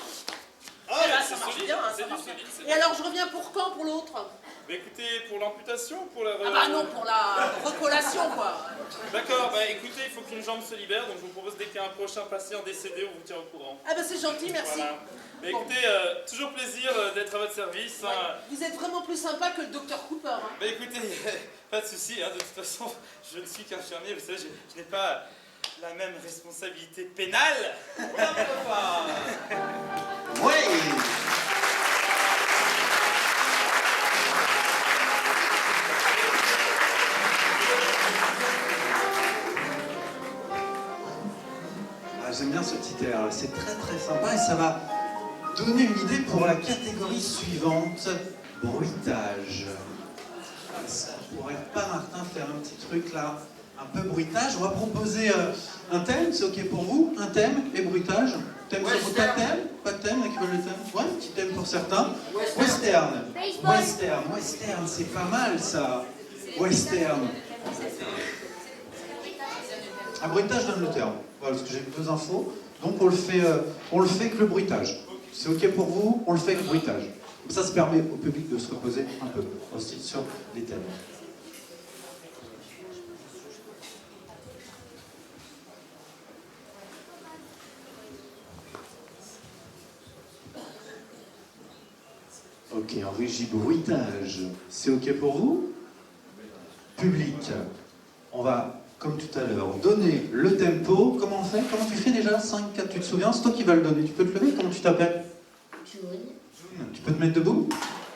Ah, eh ben, c'est ça marche solide, bien, hein, c'est ça du marche bien. solide. c'est Et bien. alors, je reviens pour quand, pour l'autre? Bah écoutez, pour l'amputation, pour la... Ah bah non, pour la recollation, quoi. D'accord, bah écoutez, il faut qu'une jambe se libère, donc je vous propose dès qu'il y a un prochain patient décédé, on vous tient au courant. Ah bah c'est gentil, merci. Voilà. Bah écoutez, toujours plaisir d'être à votre service. Ouais. Hein. Vous êtes vraiment plus sympa que le docteur Cooper. Hein. Bah écoutez, pas de soucis, hein, de toute façon, je ne suis qu'infirmier, vous savez, je n'ai pas la même responsabilité pénale. Voilà mon papa. Oui. Ah, j'aime bien ce petit air, c'est très très sympa et ça va donner une idée pour la catégorie suivante, bruitage. Est-ce qu'on pourrait pas, Martin, faire un petit truc là, un peu bruitage? On va proposer un thème, c'est ok pour vous? Un thème et bruitage? Thème, ça vaut pas de thème? Pas de thème, il y en a qui veulent le thème? Ouais, un petit thème pour certains. Western. Baseball. Western, c'est pas mal ça. Western. Un bruitage donne le terme. Voilà, parce que j'ai deux infos. Donc on le fait avec le bruitage. C'est ok pour vous? On le fait avec le bruitage. Comme ça permet au public de se reposer un peu aussi sur les thèmes. Ok, en régie bruitage. C'est ok pour vous? Public. On va, comme tout à l'heure, donner le tempo. Comment on fait? Comment tu fais déjà? 5, 4, tu te souviens? C'est toi qui vas le donner. Tu peux te lever? Comment tu t'appelles? June. June. Tu peux te mettre debout?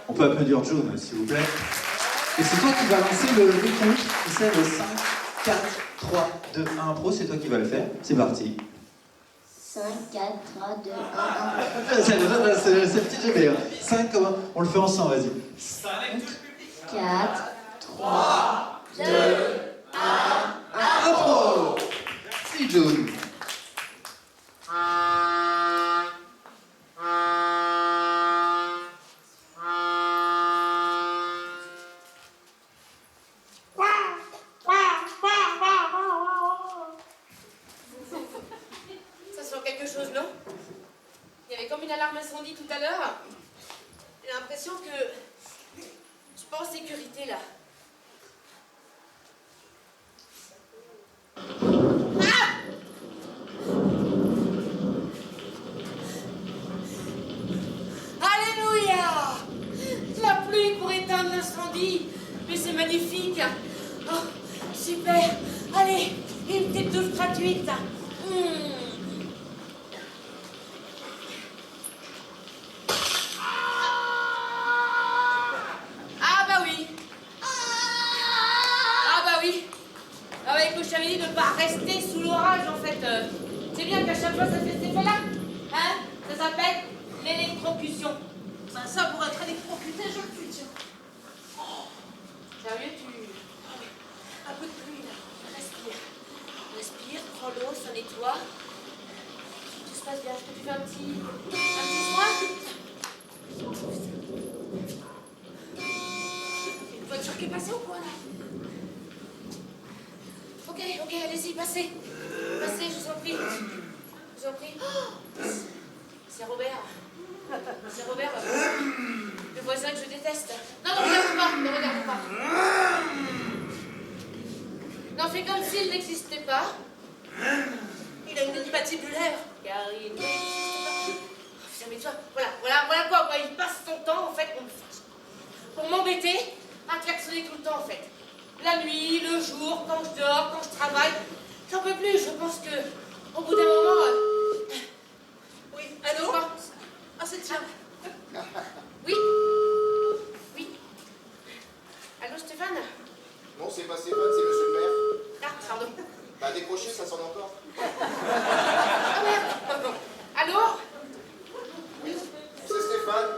On peut applaudir June, s'il vous plaît. Et c'est toi qui vas lancer le décompte. Tu sais, le 5, 4, 3, 2, 1 pro. C'est toi qui vas le faire. C'est parti. 5, 4, 3, 2, 1, 1. C'est le petit GB. 5, comment? On le fait ensemble, vas-y. 4, 3, 2, 1 pro. Merci, June. y a comme une alarme incendie tout à l'heure. J'ai l'impression que je suis pas en sécurité là. Ah! Alléluia! La pluie pour éteindre l'incendie. Mais c'est magnifique. Oh, super. Allez, une petite douche gratuite. Ah bah oui. Ah bah oui. Ah bah écoute, je t'avais dit de ne pas rester sous l'orage en fait. C'est bien qu'à chaque fois ça fait cet effet-là. Hein? Ça s'appelle l'électrocution. Ben ça, pour être électrocuté, je le suis, tiens. Sérieux, tu... Un peu de pluie, là. Respire. Respire, prends l'eau, ça nettoie. Tout se passe bien. Est-ce que tu fais un petit soin? Une voiture qui est passée ou quoi, là? Ok, allez-y, passez. Passez, je vous en prie. Je vous en prie. C'est Robert. C'est Robert, le voisin que je déteste. Non, ne regarde pas, ne regarde pas. Non, fais comme s'il n'existait pas. Il a une patibulaire. Car il n'existe pas. Oh, putain, mais toi, voilà quoi, il passe son temps, en fait, pour m'embêter, à klaxonner tout le temps, en fait. La nuit, le jour, quand je dors, quand je travaille. J'en peux plus, je pense que, au bout d'un moment... Oui, allô? Quoi? Ah, c'est tiens. Oui? Oui? Allô, Stéphane? Non, c'est pas Stéphane, c'est monsieur le maire. Ah, pardon. Bah, décroché, ça sonne encore. Ah, merde, pardon. Allô? Oui, c'est Stéphane.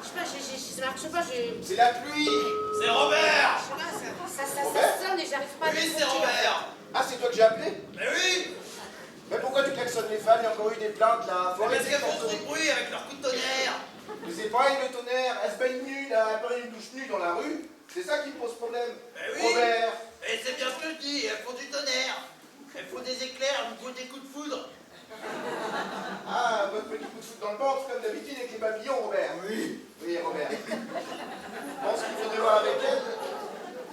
Je sais pas, ça marche pas, C'est la pluie. C'est Robert! ça Robert? sonne et j'arrive pas à Oui, c'est décrocher. Robert! Ah, c'est toi que j'ai appelé? Mais oui! Mais pourquoi tu klaxonnes les fans? Il y a encore eu des plaintes là. Faut Parce arrêter qu'elles de font klaxonner. trop de bruit avec leur coup de tonnerre! Mais c'est pareil le tonnerre. Elle se baigne nue là, elle prend une douche nue dans la rue. C'est ça qui me pose problème. Mais oui! Robert. Et c'est bien ce que je dis, elles font du tonnerre! Elles font des éclairs, du coup des coups de foudre! Ah, votre petit coup de foot dans le ventre comme d'habitude avec les papillons, Robert. Oui. Oui, Robert. Je pense qu'il faudrait voir avec elle.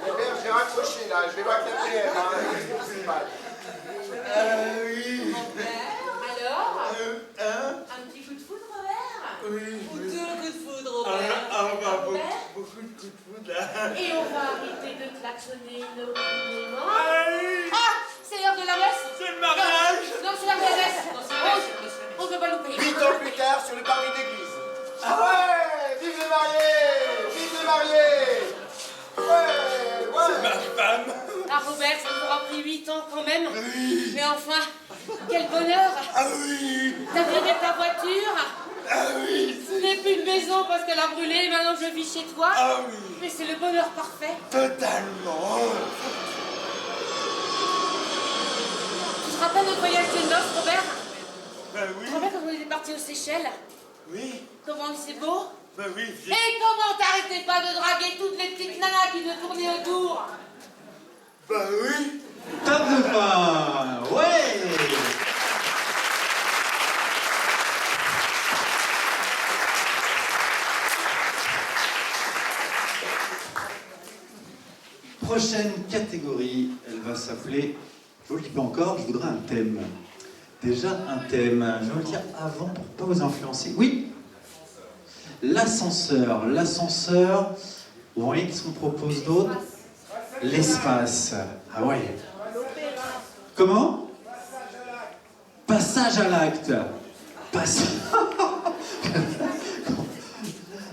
Robert, j'ai raccroché là, je vais voir avec la PM, hein, avec le principal. Oui! Alors? Hein? Un petit coup de foudre, Robert? Oui! Ou deux coups de foudre, Robert. Robert? Beaucoup de coups de foudre là! Et on va arrêter de klaxonner inopinément. Aïe! Ah! C'est l'heure de la messe? C'est le mariage! Non, c'est l'heure de la messe. On ne peut pas louper. 8 ans plus tard, sur le parvis d'église. Ah ouais! Vive les mariés! Vive les mariés! Ouais! C'est ma femme! Ah, Robert, ça nous aura pris 8 ans quand même. Oui! Mais enfin, quel bonheur. Ah oui! T'as viré ta voiture. Ah oui! Ce n'est plus une maison parce qu'elle a brûlé. Maintenant, je vis chez toi. Ah oui! Mais c'est le bonheur parfait. Totalement! Tu te rappelles notre voyage de noces, Robert? Bah Tu te oui! rappelles quand on était partis aux Seychelles? Oui! Comment c'est beau? Bah oui! Et comment t'arrêtais pas de draguer toutes les petites nanas qui te tournaient autour? Bah oui! Top de fin. Ouais. Prochaine catégorie, elle va s'appeler, je vous le dis pas encore, je voudrais un thème. Déjà un thème, je vais vous le dire avant pour pas vous influencer. Oui, l'ascenseur. L'ascenseur, vous voyez qu'est-ce qu'on propose d'autre? L'espace. Ah ouais. Comment? Passage à l'acte.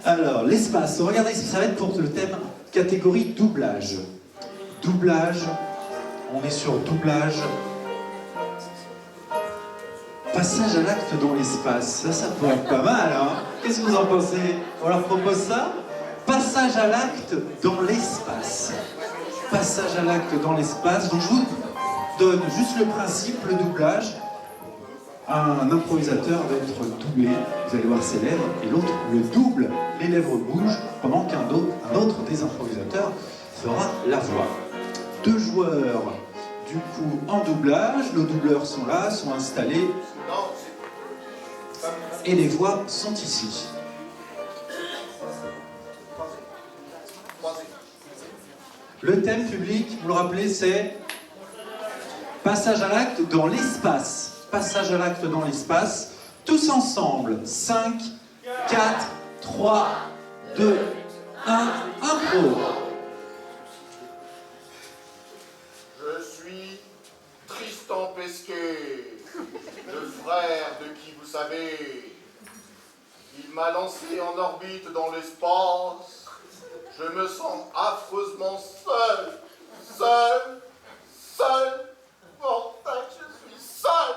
Alors, l'espace. Regardez, ça va être pour le thème catégorie doublage. Doublage. On est sur doublage. Passage à l'acte dans l'espace. Ça pourrait être pas mal, hein? Qu'est-ce que vous en pensez? On leur propose ça? Passage à l'acte dans l'espace. Passage à l'acte dans l'espace. Donc je vous donne juste le principe, le doublage. Un improvisateur va être doublé, vous allez voir ses lèvres, et l'autre le double, les lèvres bougent, pendant qu'un autre des improvisateurs fera la voix. 2 joueurs, du coup, en doublage, nos doubleurs sont là, sont installés. Non, Et les voix sont ici. Le thème public, vous le rappelez, c'est passage à l'acte dans l'espace. Passage à l'acte dans l'espace. Tous ensemble. 5, 4, 3, 2, 1, impro. Je suis Tristan Pesquet, le frère de qui vous savez. Il m'a lancé en orbite dans l'espace. Je me sens affreusement seul. Bordel, je suis seul.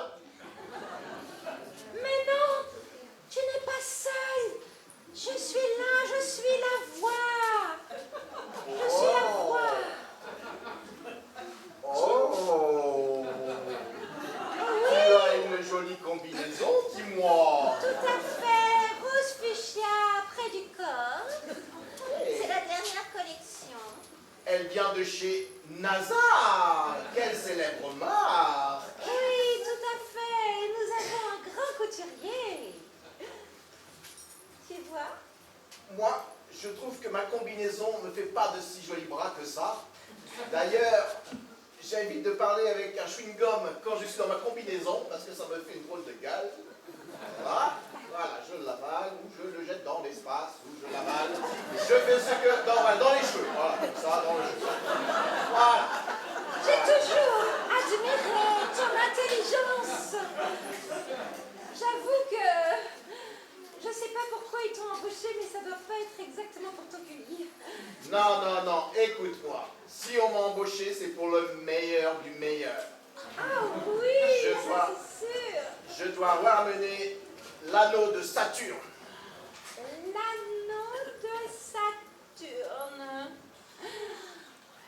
Mais non, tu n'es pas seul. Je suis là, je suis la voix. Je suis la voix. Oh. Tu as une jolie combinaison, dis-moi. Tout à fait, rose fuchsia près du corps. C'est la dernière collection. Elle vient de chez NASA. Quelle célèbre marque. Oui, tout à fait. Nous avons un grand couturier. Tu vois? Moi, je trouve que ma combinaison ne fait pas de si jolis bras que ça. D'ailleurs, j'évite de parler avec un chewing-gum quand je suis dans ma combinaison, parce que ça me fait une drôle de gueule. Voilà, je l'avale, ou je le jette dans l'espace, ou je l'avale. Je fais ce que... dans les cheveux, voilà, comme ça, dans les cheveux. Voilà. J'ai toujours admiré ton intelligence. J'avoue que je ne sais pas pourquoi ils t'ont embauché, mais ça ne doit pas être exactement pour t'accueillir. Non, écoute-moi. Si on m'a embauché, c'est pour le meilleur du meilleur. Ah oui, Je ça, dois- c'est sûr. Je dois ramener l'anneau de Saturne. L'anneau de Saturne.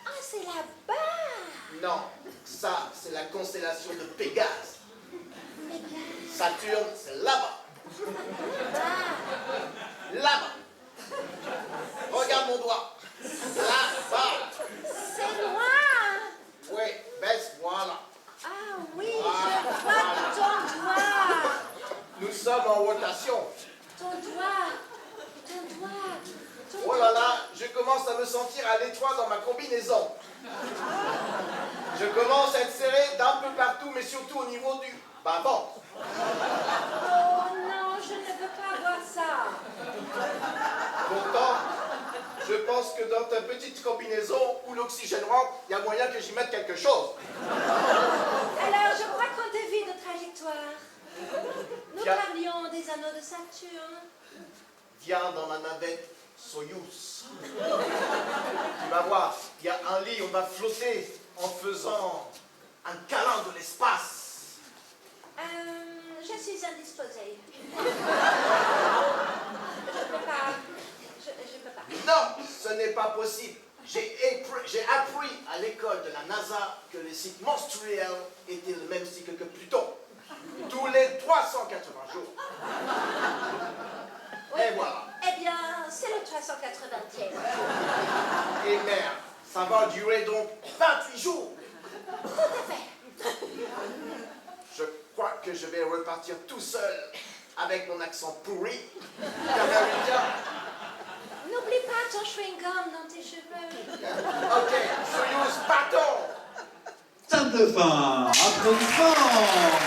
Ah, c'est là-bas. Non, ça, c'est la constellation de Pégase. Saturne, c'est là-bas. Là-bas. Regarde mon doigt. Là-bas. C'est loin. Oui, baisse, voilà. Ah oui, je vois ton doigt. Nous sommes en rotation. Ton doigt. Ton doigt. Ton Oh là là, je commence à me sentir à l'étroit dans ma combinaison. Je commence à être serré d'un peu partout, mais surtout au niveau du bas-ventre. Oh non, je ne veux pas voir ça. Pourtant, je pense que dans ta petite combinaison où l'oxygène rentre, il y a moyen que j'y mette quelque chose. Alors, je crois qu'on dévie de trajectoire. Nous Tiens. parlions des anneaux de Saturne. Viens dans ma navette Soyouz. Tu vas voir, il y a un lit, on va flotter en faisant un câlin de l'espace. Je suis indisposée. Je peux pas. Je peux pas. Non, ce n'est pas possible. J'ai appris à l'école de la NASA que les cycles menstruels étaient le même cycle que Pluton. Tous les 380 jours. Et voilà. Eh bien, c'est le 380e. Et merde, ça va durer donc 28 jours. Tout à fait. Je crois que je vais repartir tout seul avec mon accent pourri d'américain. N'oublie pas ton chewing-gum dans tes cheveux. Ok, Soyouz, partons. Table de fin. Applaudissements.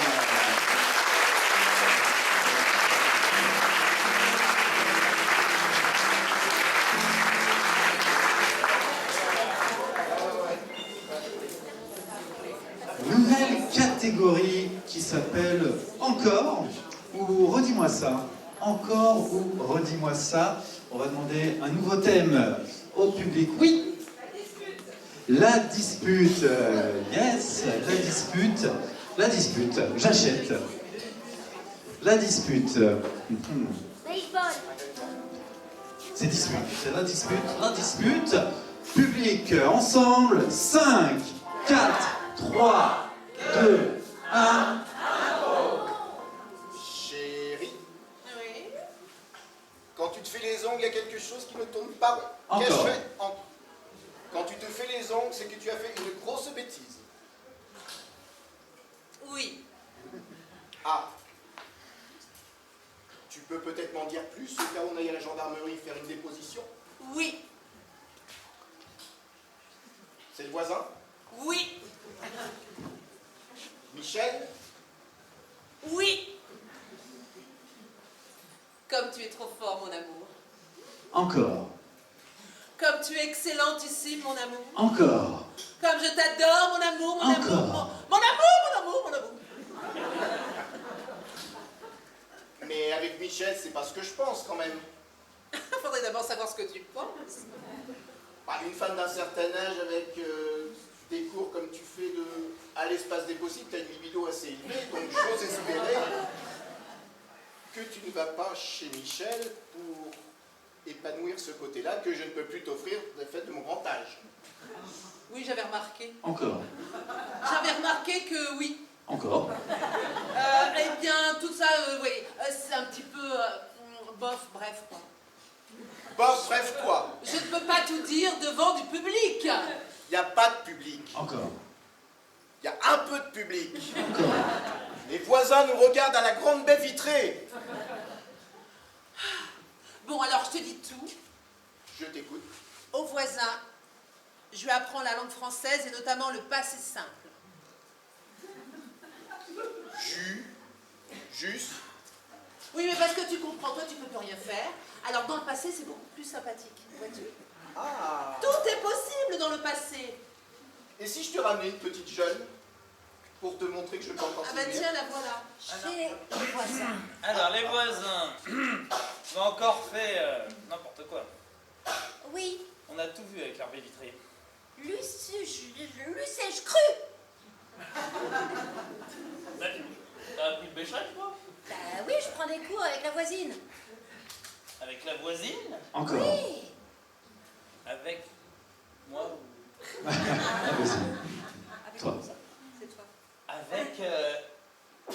Nouvelle catégorie qui s'appelle Encore ou Redis-moi ça. Encore ou Redis-moi ça. On va demander un nouveau thème au public. Oui. La dispute. Yes, la dispute. La dispute. J'achète. La dispute. Baseball. C'est dispute. C'est la dispute. La dispute. Public, ensemble. 5, 4, 3, 2, 1. Chérie, Oui. quand tu te fais les ongles, il y a quelque chose qui ne tourne pas rond. Encore. Qu'est-ce que je fais Quand tu te fais les ongles, c'est que tu as fait une grosse bêtise. Oui. Ah. Tu peux peut-être m'en dire plus au cas où on aille à la gendarmerie faire une déposition? Oui, C'est le voisin? oui, Michel? oui. Comme tu es trop fort, mon amour. Encore. Comme tu es excellentissime, mon amour. Encore. Comme je t'adore, mon amour, mon Encore. amour. Mon amour, mon amour, mon amour. Mais avec Michel, c'est pas ce que je pense quand même. Faudrait d'abord savoir ce que tu penses. Bah, une femme d'un certain âge avec des cours comme tu fais à l'espace des possibles, t'as une libido assez élevée, donc j'ose espérer que tu ne vas pas chez Michel pour épanouir ce côté-là que je ne peux plus t'offrir du fait de mon grand âge. Oui, j'avais remarqué. Encore. J'avais remarqué que oui. Encore. Eh bien, tout ça, oui, c'est un petit peu bof, bref, quoi. Bof, bref quoi? Je ne peux pas tout dire devant du public. Il n'y a pas de public. Encore. Il y a un peu de public. Encore. Les voisins nous regardent à la grande baie vitrée. Bon, alors, je te dis tout. Je t'écoute. Au voisin, je lui apprends la langue française et notamment le passé simple. Juste. Oui, mais parce que tu comprends, toi, tu peux plus rien faire. Alors, dans le passé, c'est beaucoup plus sympathique, vois-tu? Ah. Tout est possible dans le passé. Et si je te ramenais une petite jeune pour te montrer que je peux encore Ah bah séduire? tiens, la voilà. Chez les voisins. Alors, les voisins ont encore fait n'importe quoi. Oui, On a tout vu avec leur baie vitrée. Lucais-je cru. T'as appris le bécherel, toi? Bah oui, je prends des cours avec la voisine. Avec la voisine? Encore. Oui. Avec moi? Ah, vas-y. Toi. C'est toi.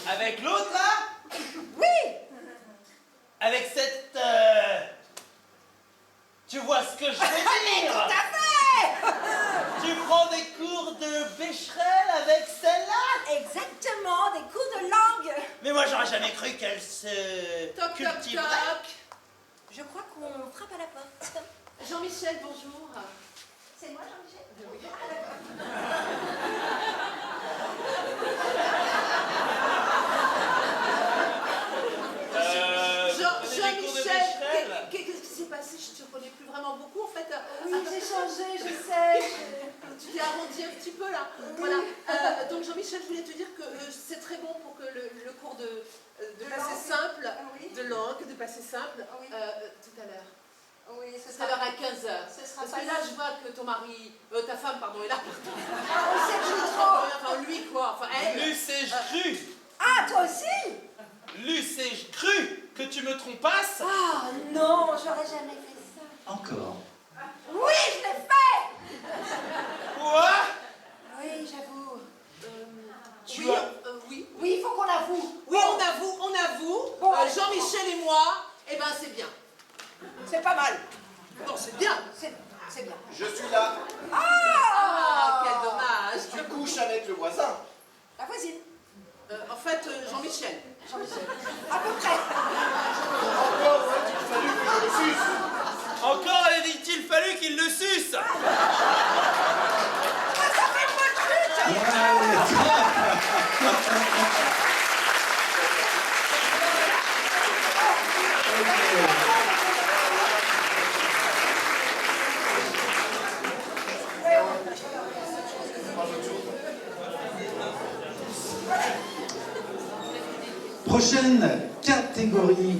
Avec l'autre, là? Oui. Avec cette... Tu vois ce que je veux Mais dire? tout à fait. Tu prends des cours de bécherel avec celle-là? Exactement, des cours de langue. Mais moi, j'aurais jamais cru qu'elle se Toc, toc, cultiverait. toc. Je crois qu'on frappe à la porte. Jean-Michel, bonjour. C'est moi, Jean-Michel? Jean-Michel, qu'est-ce qui s'est passé? Je te connais plus vraiment beaucoup, en fait. Oui, j'ai changé, je sais. Tu t'es arrondi un petit peu, là. Voilà. Donc, Jean-Michel, je voulais te dire que c'est très bon pour que le cours de passé langue. simple, Oui. de langue, de passé simple, Oui. tout à l'heure. Oui, ce Tout à l'heure à 15h. Ce sera Parce pas que là, je vois que ton mari, ta femme, pardon, est là. Ah, on s'est trop. Enfin, lui, quoi. Enfin, elle. Luce-ai-je cru? Ah, toi aussi? Luce-ai-je cru que tu me trompasses? Ah, non, j'aurais jamais fait ça. Encore. Oui, je l'ai fait. Quoi? Oui, j'avoue. Tu oui, as- oui. Oui, il faut qu'on avoue. Oui, on avoue, on avoue. Bon, Jean-Michel et moi, eh ben, c'est bien. C'est pas mal. Non, c'est bien. C'est bien. Je suis là. Ah, quel dommage. Tu couches avec le voisin. La voisine. En fait, Jean-Michel. Jean-Michel. À peu près. Encore aurait-il fallu que je le suce. Encore a-t-il fallu qu'il le suce? Prochaine catégorie,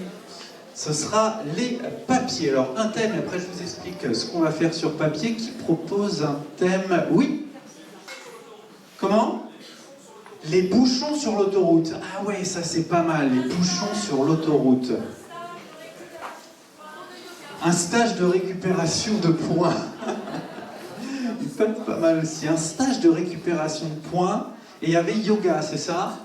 ce sera les papiers. Alors un thème, et après je vous explique ce qu'on va faire sur papier. Qui propose un thème? Oui. Comment? Les bouchons sur l'autoroute. Ah ouais, ça c'est pas mal, les bouchons sur l'autoroute. Un stage de récupération de points. Il peut être pas mal aussi. Un stage de récupération de points. Et il y avait yoga, c'est ça?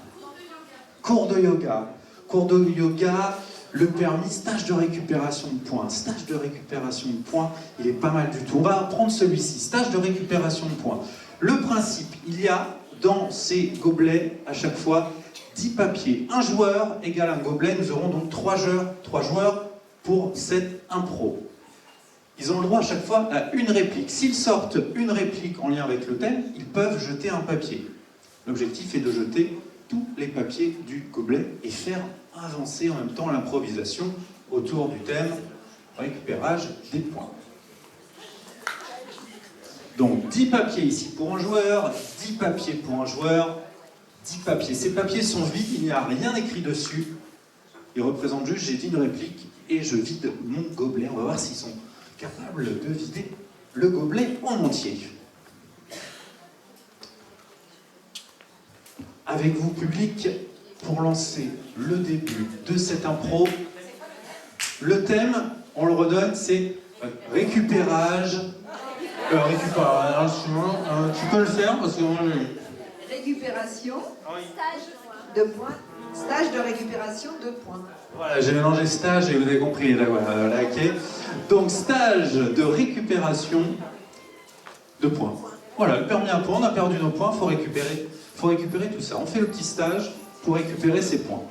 Cours de yoga. Cours de yoga, le permis, stage de récupération de points. Stage de récupération de points, il est pas mal du tout. On va prendre celui-ci, stage de récupération de points. Le principe, il y a dans ces gobelets, à chaque fois, 10 papiers. Un joueur égale un gobelet. Nous aurons donc 3 joueurs pour cette impro. Ils ont le droit à chaque fois à une réplique. S'ils sortent une réplique en lien avec le thème, ils peuvent jeter un papier. L'objectif est de jeter tous les papiers du gobelet et faire avancer en même temps l'improvisation autour du thème récupérage des points. Donc 10 papiers ici pour un joueur, 10 papiers pour un joueur, 10 papiers. Ces papiers sont vides, il n'y a rien écrit dessus. Ils représentent juste, j'ai dit une réplique et je vide mon gobelet. On va voir s'ils sont capables de vider le gobelet en entier. Avec vous, public, pour lancer le début de cette impro, le thème, on le redonne, c'est récupération. Tu peux le faire parce que moi, Récupération, stage, 2 points. Stage de récupération, 2 points. Voilà, j'ai mélangé stage et vous avez compris. Là, voilà, ok. Donc, stage de récupération, 2 points. Voilà, le permis à point, on a perdu nos points, faut récupérer tout ça. On fait le petit stage pour récupérer ces points.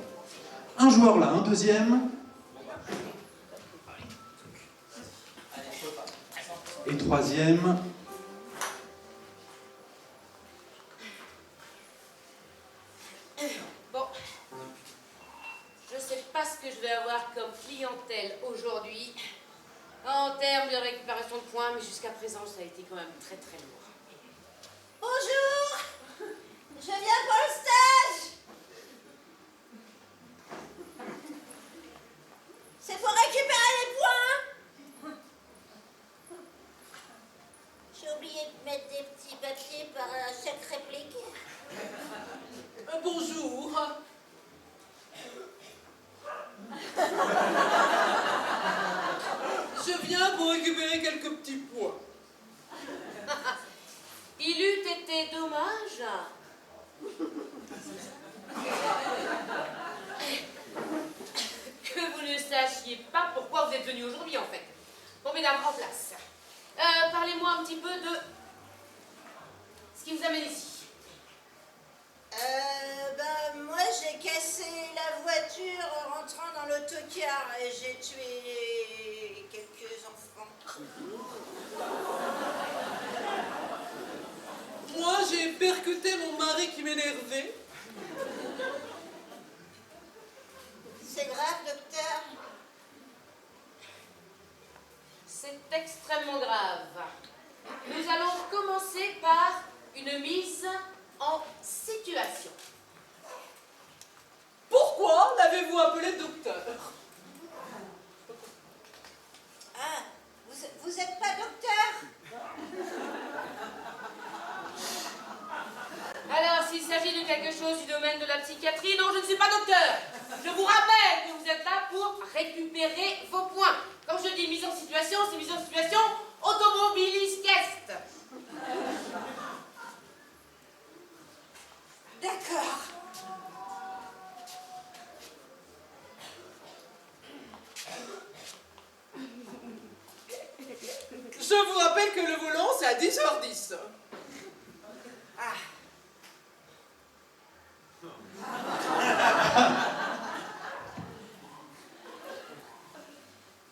Un joueur là, un deuxième. Et troisième. Bon, je sais pas ce que je vais avoir comme clientèle aujourd'hui en termes de récupération de points, mais jusqu'à présent, ça a été quand même très très lourd. Bonjour! Je viens pour le stage! C'est pour récupérer les points! J'ai oublié de mettre des petits papiers par chaque réplique. Bonjour. Je viens pour récupérer quelques petits points. Il eût été dommage que vous ne sachiez pas pourquoi vous êtes venus aujourd'hui, en fait. Bon, mesdames, en place. Parlez-moi un petit peu de ce qui vous amène ici. Moi j'ai cassé la voiture en rentrant dans l'autocar et j'ai tué quelques enfants. Moi, j'ai percuté mon mari qui m'énervait. C'est grave, docteur? C'est extrêmement grave. Nous allons commencer par une mise en situation. Pourquoi l'avez-vous appelé docteur? Ah, vous êtes pas docteur? Alors, s'il s'agit de quelque chose du domaine de la psychiatrie, non, je ne suis pas docteur. Je vous rappelle que vous êtes là pour récupérer vos points. Comme je dis, mise en situation, c'est mise en situation automobilisqueste. D'accord. Je vous rappelle que le volant, c'est à 10h10. Ah.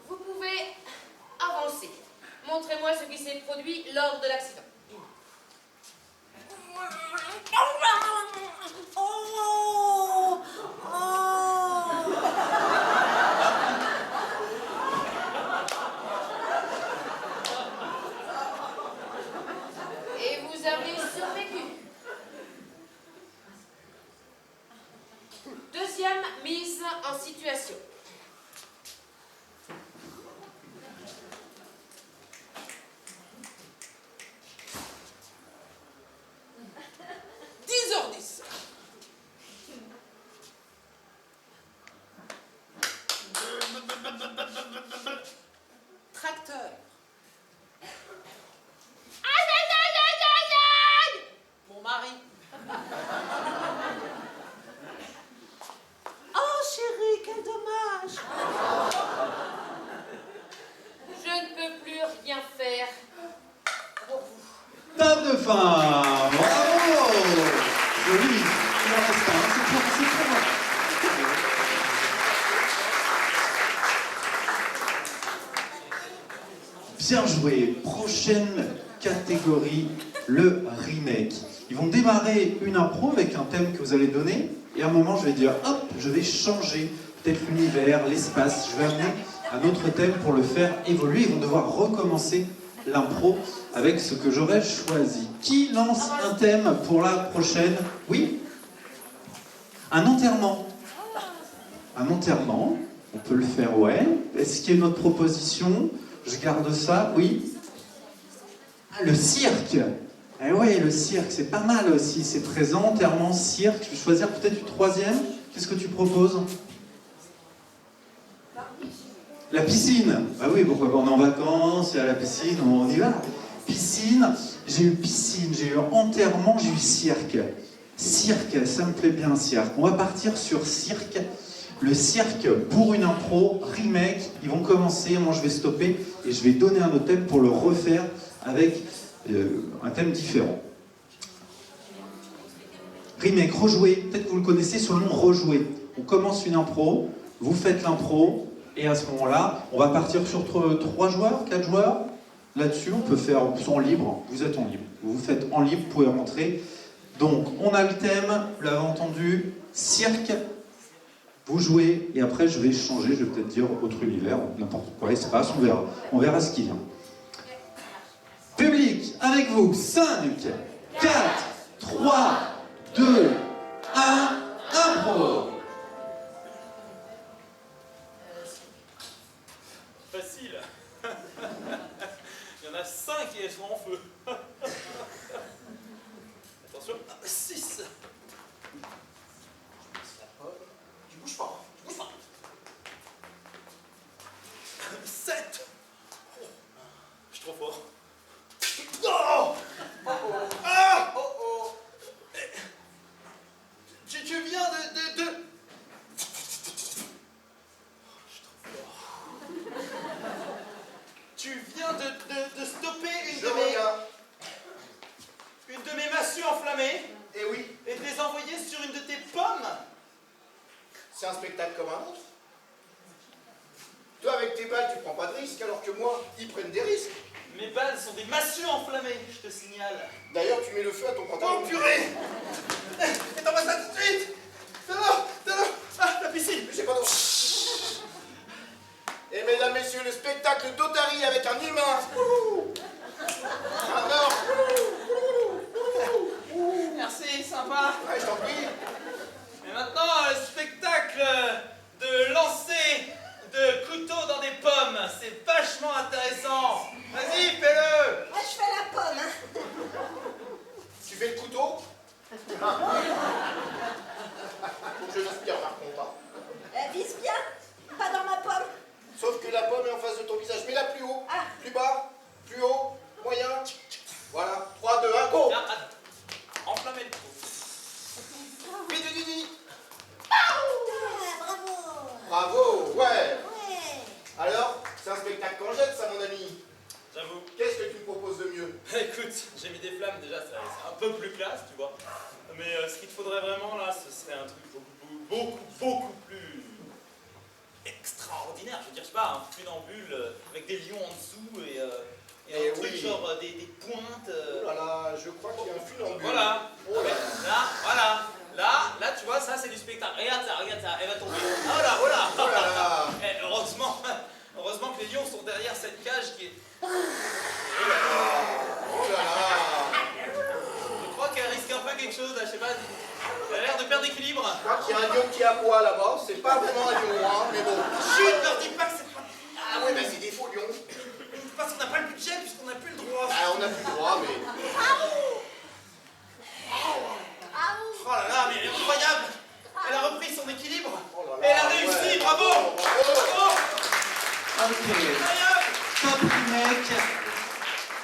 Vous pouvez avancer. Montrez-moi ce qui s'est produit lors de l'accident. Et vous avez survécu. Deuxième mise en situation. Tracteur. Mon mari. Oh chérie, quel dommage. Je ne peux plus rien faire pour vous. Table de fin. Bravo. Joli. Il en reste un. C'est Bien joué. Prochaine catégorie, le remake. Ils vont démarrer une impro avec un thème que vous allez donner, et à un moment je vais dire, hop, je vais changer peut-être l'univers, l'espace, je vais amener un autre thème pour le faire évoluer. Ils vont devoir recommencer l'impro avec ce que j'aurais choisi. Qui lance un thème pour la prochaine? Oui? Un enterrement. Un enterrement, on peut le faire, ouais. Est-ce qu'il y a une autre proposition? Je garde ça, oui. Ah, le cirque. Eh ouais, le cirque, c'est pas mal aussi, c'est présent, enterrement, cirque. Je vais choisir peut-être une troisième. Qu'est-ce que tu proposes? La piscine. Ah oui, pourquoi pas, on est en vacances, il y a la piscine, on y va. Piscine, j'ai eu enterrement, j'ai eu cirque. Cirque, ça me plaît bien, cirque. On va partir sur cirque. Le cirque pour une impro, remake. Ils vont commencer, moi je vais stopper et je vais donner un autre thème pour le refaire avec un thème différent. Remake, rejouer. Peut-être que vous le connaissez sur le nom rejouer. On commence une impro, vous faites l'impro et à ce moment-là, on va partir sur 3 joueurs, 4 joueurs. Là-dessus, on peut faire en libre. Vous êtes en libre. Vous vous faites en libre, vous pouvez rentrer. Donc, on a le thème, vous l'avez entendu, cirque. Vous jouez, et après je vais changer, je vais peut-être dire autre univers, n'importe quoi, espace, on verra ce qu'il y a. Public, avec vous, 5, 4, 3, 2, 1, impro. Facile. Il y en a 5 et elles sont en feu. Attention, 6. Tu bouges pas, tu bouges pas. 7. Oh, je suis trop fort. Oh, oh, oh. Ah, oh, oh. Tu viens de... Je suis trop fort. Tu viens de stopper une de mes massues enflammées. Eh oui, Et de les envoyer sur une de tes pommes. c'est un spectacle comme un autre. Toi, avec tes balles, tu prends pas de risques, alors que moi, ils prennent des risques. Mes balles sont des massues enflammées, je te signale. D'ailleurs, tu mets le feu à ton pantalon. Oh purée! Et t'en vas ça tout de suite! T'as l'eau! Ah, la piscine! J'ai pas d'eau. Et mesdames, messieurs, le spectacle d'Otari avec un humain. Alors, Merci, sympa. ouais, je t'en prie. Et maintenant, le spectacle de lancer de couteaux dans des pommes. C'est vachement intéressant. Vas-y, fais-le! Moi, je fais la pomme, hein. Tu fais le couteau. Faut que je l'inspire par contre. Hein. Vise bien, pas dans ma pomme. Sauf que la pomme est en face de ton visage. Mets-la plus haut, Ah. plus bas, plus haut, moyen. Voilà. 3, 2, 1, go! Tiens, attends. Enflammer le couteau. Vite, vite, vite. Bravo. Bravo, ouais. Ouais. Alors, c'est un spectacle qu'en jette, ça, mon ami. J'avoue. Qu'est-ce que tu me proposes de mieux? Écoute, j'ai mis des flammes déjà, c'est un peu plus classe, tu vois. Mais ce qu'il te faudrait vraiment là, ce serait un truc beaucoup plus extraordinaire. Je veux dire, je sais pas, un funambule avec des lions en dessous et Eh un truc oui. genre des pointes. Oh là là, je crois qu'il y a un funambule. Voilà. Oh là. Là, voilà. Là, tu vois, ça c'est du spectacle. Regarde ça, elle va tomber. Ah, voilà, voilà. Oh là là. Eh, heureusement que les lions sont derrière cette cage qui est. Oh là là. Je crois qu'elle risque un peu quelque chose là, je sais pas. Elle a l'air de perdre d'équilibre. Je crois qu'il y a un lion qui aboie là-bas. C'est pas vraiment un lion, hein, mais bon. Chut, leur dis pas que c'est pas. Ah ouais, mais c'est des faux lions. Parce qu'on n'a pas le budget, puisqu'on n'a plus le droit. Ah, on n'a plus le droit, mais... Oh là là, mais elle est incroyable. Elle a repris son équilibre. Oh là là, Elle a réussi, ouais. bravo. Bravo. Ok. Incroyable. Top remake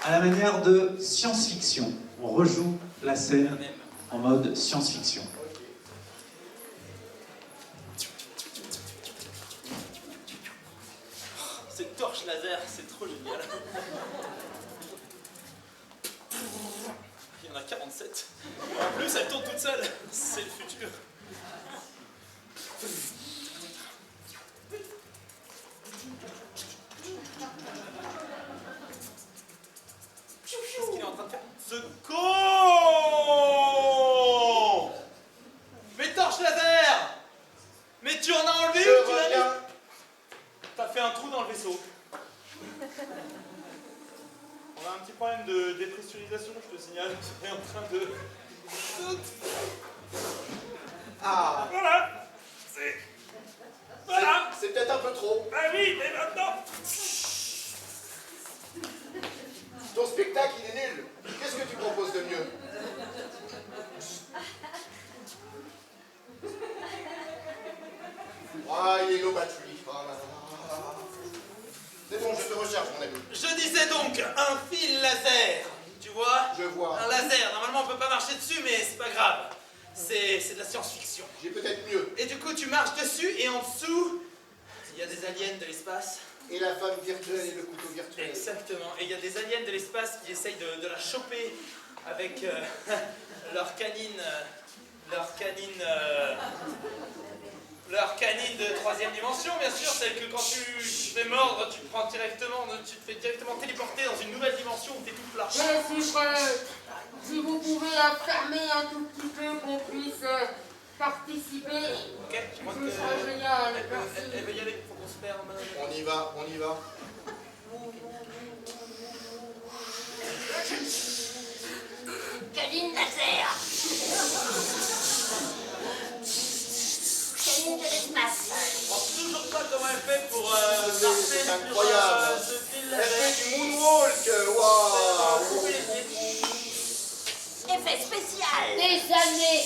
à la manière de science-fiction. On rejoue la scène en mode science-fiction. Cette torche laser, c'est trop génial. Il y en a 47. En plus, elle tourne toute seule. C'est le futur. fait un trou dans le vaisseau. On a un petit problème de dépressurisation, je te signale. On est en train de... Ah, Voilà. Voilà. c'est peut-être un peu trop. Ah oui, mais maintenant... Ton spectacle, il est nul. Qu'est-ce que tu proposes de mieux? Ah, il est low battery. Oh là là. C'est bon, je te recherche, mon ami. Je disais donc, un fil laser, tu vois? Je vois. Un laser, normalement on peut pas marcher dessus, mais c'est pas grave. C'est de la science-fiction. J'ai peut-être mieux. Et du coup, tu marches dessus, et en dessous, il y a des aliens de l'espace. Et la femme virtuelle et le couteau virtuel. Exactement. Et il y a des aliens de l'espace qui essayent de la choper avec leurs canines... Leur canine de 3e dimension, bien sûr, celle que quand tu te fais mordre, tu te fais directement téléporter dans une nouvelle dimension où t'es tout plat. Je suis prête. Si vous pouvez la fermer un tout petit peu, qu'on puisse participer, Ok, je crois ce que... sera génial. Elle Merci. veut y aller, faut qu'on se ferme. On y va, on y va. Cabine laser. Cabine de l'espace. Je comprends toujours pas comment elle fait pour C'est marcher sur incroyable. ce fil Elle laser. fait du moonwalk. Waouh. Effet spécial. Des années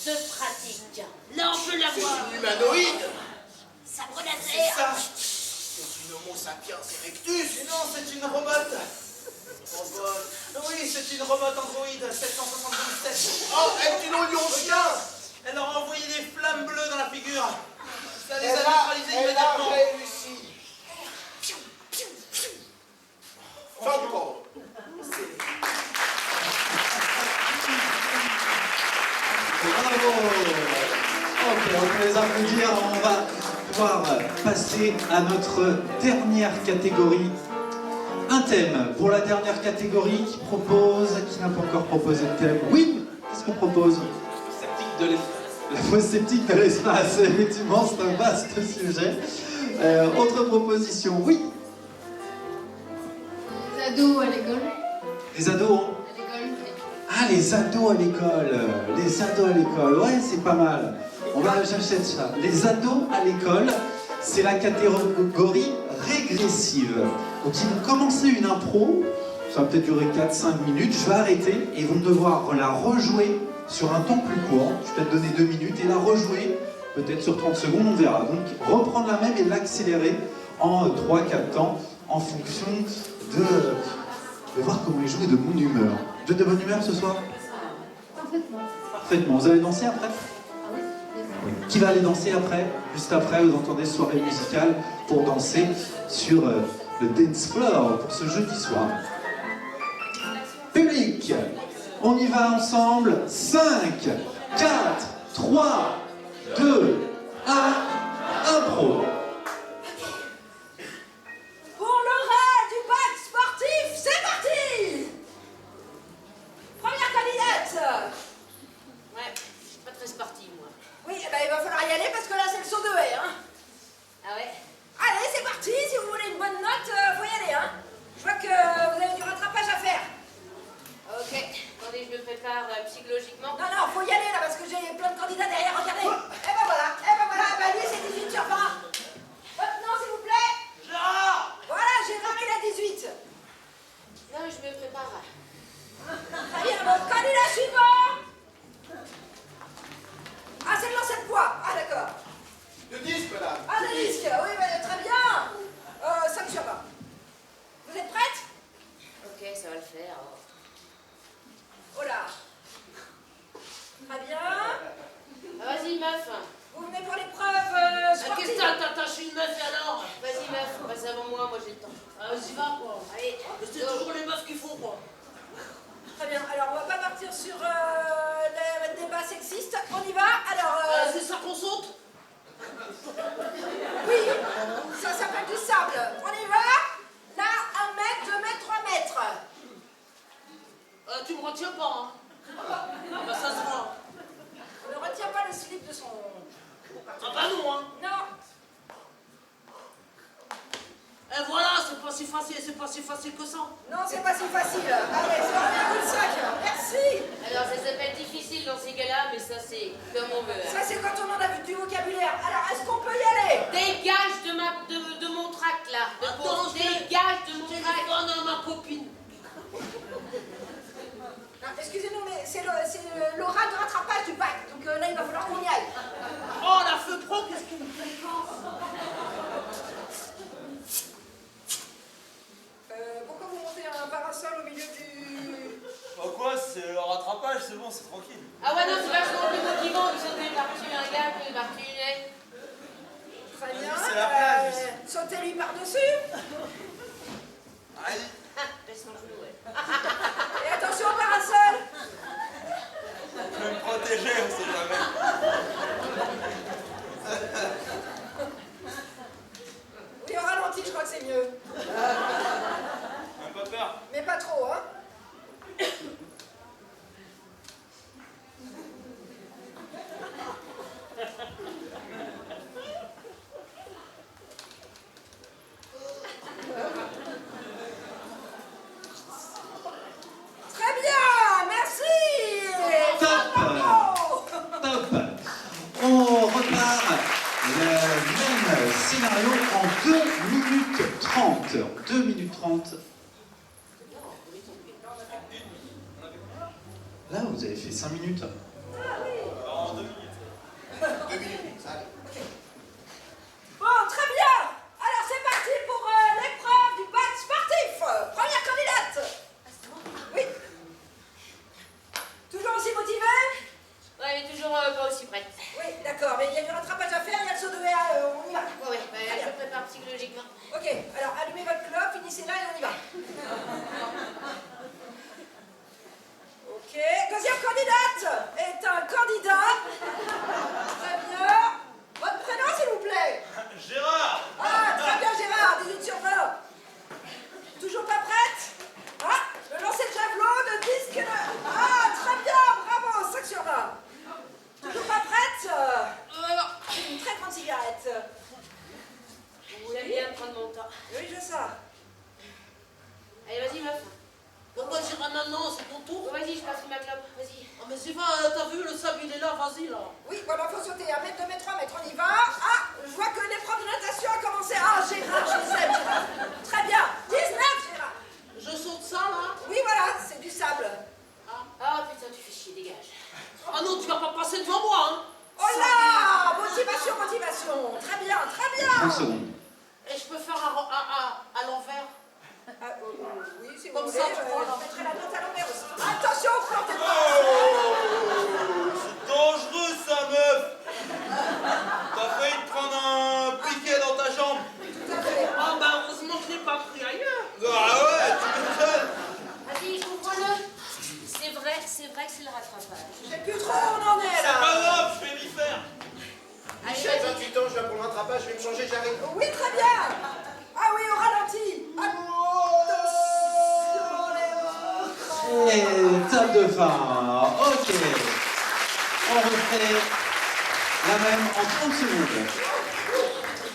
de pratique. Là, on peut la C'est voir. une humanoïde. Sabre C'est laser. ça. C'est une homo sapiens erectus. Mais non, c'est une robot. Oui, c'est une robot Android 777. Oh, est une oignon chien. Elle leur a envoyé des flammes bleues dans la figure. Ça les a Elle neutralisés a immédiatement. réussi. Fin du corps. Bravo. Ok, on peut les applaudir. On va pouvoir passer à notre dernière catégorie. Un thème pour la dernière catégorie qui n'a pas encore proposé de thème. Oui, qu'est-ce qu'on propose? La fosse septique de l'espace, effectivement, c'est un vaste sujet. Autre proposition, oui. Les ados à l'école. Les ados, hein? À l'école. Ah, les ados à l'école. Les ados à l'école, ouais, c'est pas mal. J'achète ça. Les ados à l'école, c'est la catégorie régressive. Donc ils vont commencer une impro, ça va peut-être durer 4-5 minutes, je vais arrêter et ils vont devoir la rejouer sur un temps plus court. Je vais peut-être donner 2 minutes et la rejouer peut-être sur 30 secondes, on verra. Donc reprendre la même et l'accélérer en 3-4 temps en fonction de voir comment ils jouent et de mon humeur. Vous êtes de bonne humeur ce soir? Parfaitement. Parfaitement. Vous allez danser après? Ah oui, Oui. Qui va aller danser après? Juste après, vous entendez soirée musicale pour danser sur le dance floor pour ce jeudi soir. Public, on y va ensemble. 5, 4, 3, 2, 1, impro. Pour le raid du bac sportif, c'est parti. Première candidate. Ouais, je suis pas très sportive, moi. Oui, eh ben, il va falloir y aller parce que là, c'est le saut de haie, hein. Ah ouais? Allez, c'est parti. Si vous voulez une bonne note, faut y aller, hein. Je vois que vous avez du rattrapage à faire. Ok, attendez, je me prépare psychologiquement. Non, non, faut y aller là parce que j'ai plein de candidats derrière, regardez. Eh ben voilà, bah lui c'est 18 sur 20. Votre nom s'il vous plaît? Gérard! Voilà, Gérard il a 18. Non, je me prépare. Très bien, votre candidat suivant. Ah, c'est le lancer de poids. Ah d'accord. Le disque, madame. Ah, le disque, oui, bah, très bien. 5 sur 20. Vous êtes prête? Ok, ça va le faire. Oh là. Très bien. Ah, vas-y, meuf. Vous venez pour l'épreuve sportive. Qu'est-ce que attends, je suis une meuf alors. Vas-y, meuf, passe avant moi j'ai le temps. Vas-y, va, quoi. Allez, c'est toujours les meufs qui font, quoi. Très bien, alors on va pas partir sur le débat sexiste. On y va. Alors. C'est ça qu'on saute? Oui, ça s'appelle du sable. On y va. Là, 1 mètre, 2 mètres, 3 mètres. Tu me retiens pas, hein? Bah, ça se voit. On ne retient pas le slip de son. Ah bah non, hein? Non. si facile, c'est pas si facile que ça. Non, c'est pas si facile. Allez, 0,5. Merci. Alors, ça s'appelle difficile dans ces cas-là, mais ça, c'est comme on veut. Hein. Ça, c'est quand on en a vu du vocabulaire. Alors, est-ce qu'on peut y aller? Dégage de mon tract, là. Attends, Dégage de mon tract. téléphone à ma copine. Non, excusez-nous, mais c'est l'oral de rattrapage du bac. Donc là, il va falloir qu'on y aille. Oh, la feu pro, qu'est-ce qu'il me fait Pourquoi vous montez un parasol au milieu du... Bah quoi, c'est le rattrapage, c'est bon, c'est tranquille. Ah ouais, non, c'est vachement plus motivant de sauter par-dessus un gars que par-dessus une haie. Très bien. C'est la plage. Sautez-lui par-dessus. Allez. Laisse mon genou, ouais. Et attention au parasol. Je vais me protéger, on sait jamais. Oui, au ralenti, je crois que c'est mieux. Même pas peur. Mais pas trop, hein. Très bien, merci. Top. Top. On repart le même scénario en 2 minutes 30. 2 minutes 30. Là, vous avez fait 5 minutes. En 2 minutes. 2 minutes, ça allait. Bon, très bien. Alors, c'est parti pour l'épreuve du bac sportif. Première candidate. Oui. Toujours aussi motivée? Ouais, mais toujours pas aussi prête. Oui, d'accord, mais il y a du rattrapage à faire, il y a le saut de VA, on y va. Ouais, bah, je prépare psychologiquement. Ok, alors allumez votre clope, finissez là et on y va. Ok, deuxième candidate est un candidat. Très bien. Votre prénom, s'il vous plaît? Gérard. Ah, très bien, Gérard, 18 sur 20. Toujours pas prête? Ah, le lancer de javelot, de disque. Ah, très bien, bravo, 5 sur 20. Toujours pas prête? Une très grande cigarette. J'aime bien prendre mon temps. Oui, je sais. Allez, vas-y, meuf. Pourquoi j'irai maintenant, c'est ton tour? Bon, vas-y, je passe ma clope. Vas-y. Oh, mais c'est pas, t'as vu, le sable, il est là, vas-y, là. Oui, bon, alors faut sauter 1 mètre, 2 mètres, 3 mètres, on y va. Ah, je vois que l'épreuve de natation a commencé. Ah, Gérard, je vous aime, Gérard. Très bien. 19, Gérard. Je saute ça, là. Oui, voilà, c'est du sable. Ah, putain, tu fais chier, dégage. Ah non, tu vas pas passer devant moi, hein. Oh là, motivation, motivation. Très bien, très bien. 30 secondes. Et je peux faire à l'envers. Oui, si vous Comme voulez, ça, tu prends je là. mettrai la note à l'envers aussi. Attention, plantez pas. C'est dangereux, ça, meuf. T'as failli te prendre un piquet dans ta jambe. Tout à fait. Ah, bah, heureusement que je l'ai pas pris ailleurs. Ah ouais, tu m'étonnes. Vas-y, ouvre-le. C'est vrai que c'est le rattrapage. Je sais plus trop où on en est C'est là. pas grave, je vais m'y faire. Allez, J'ai vas-y. 28 ans, je viens pour le rattrapage, je vais me changer, j'arrive. Oui, très bien. Ah oui, au ralenti. Et top de fin. Ok. On refait la même en 30 secondes.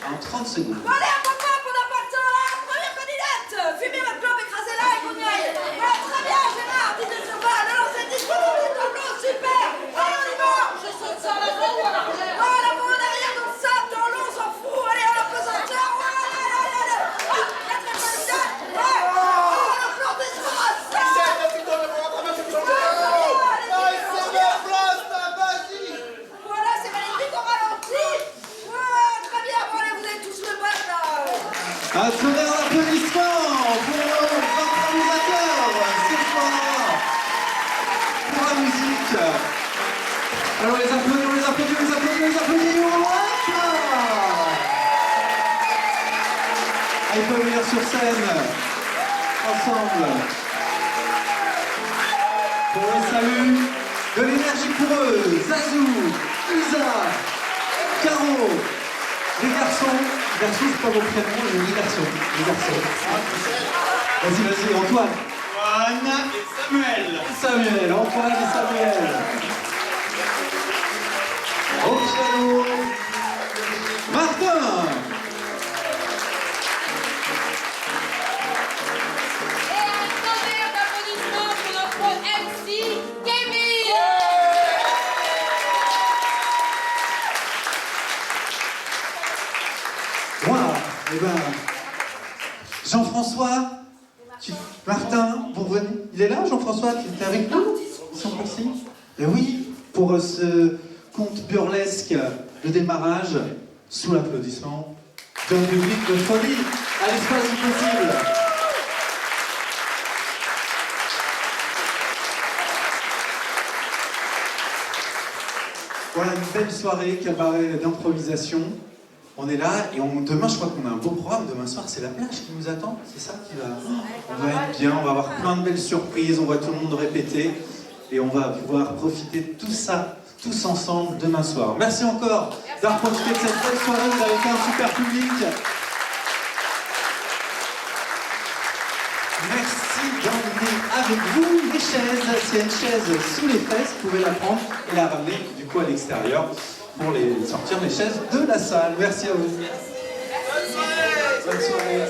En 30 secondes. Bon, allez, un papa, on n'a pas le temps là. Première candidate. Fumez votre globe, écrasez-la et qu'on y aille. Ouais, très bien, Gérard. 18 sur 20. Le lancer de disque, super. Allez, on y va. Je saute ça à l'avant ou à l'arrière? Oh, là-bas, en arrière, dans le sable, dans l'eau, on s'en fout. Allez, à la pesanteur. Ouais, allez. Ah, quatrième candidate. Ouais. Oh, la fleur des grâces. Voilà, c'est magnifique, on ralentit. Ouais, très bien. Bon, allez, vous avez tous le bac là. Un tonnerre d'applaudissements pour notre organisateur ce soir pour la musique. Alors les applaudis, on les applaudit, on les applaudit, on les applaudit. Ah, ils peuvent venir sur scène ensemble pour le salut. De l'énergie pour eux. Zazou, Isa, Caro, les garçons. Garçons, c'est pas vos prénoms, les garçons. Les garçons. Vas-y, Antoine. Anna et Samuel. Samuel, Antoine et Samuel. Au piano, Martin. Eh ben, Jean-François, Martin, vous revenez. Il est là, Jean-François? Tu es avec nous? Ils sont ici? Eh oui, pour ce conte burlesque de démarrage, sous l'applaudissement d'un public de folie à l'espace du possible. Voilà une belle soirée, cabaret d'improvisation. On est là et demain, je crois qu'on a un beau programme. Demain soir, c'est la plage qui nous attend. C'est ça qui va. On va être bien, on va avoir plein de belles surprises. On va tout le monde répéter et on va pouvoir profiter de tout ça, tous ensemble, demain soir. Merci encore d'avoir profité de cette belle soirée. Vous avez fait un super public. Merci d'emmener avec vous les chaises. S'il y a une chaise sous les fesses, vous pouvez la prendre et la ramener du coup à l'extérieur pour sortir les chaises de la salle. Merci à vous. Bonne soirée. Bonne soirée.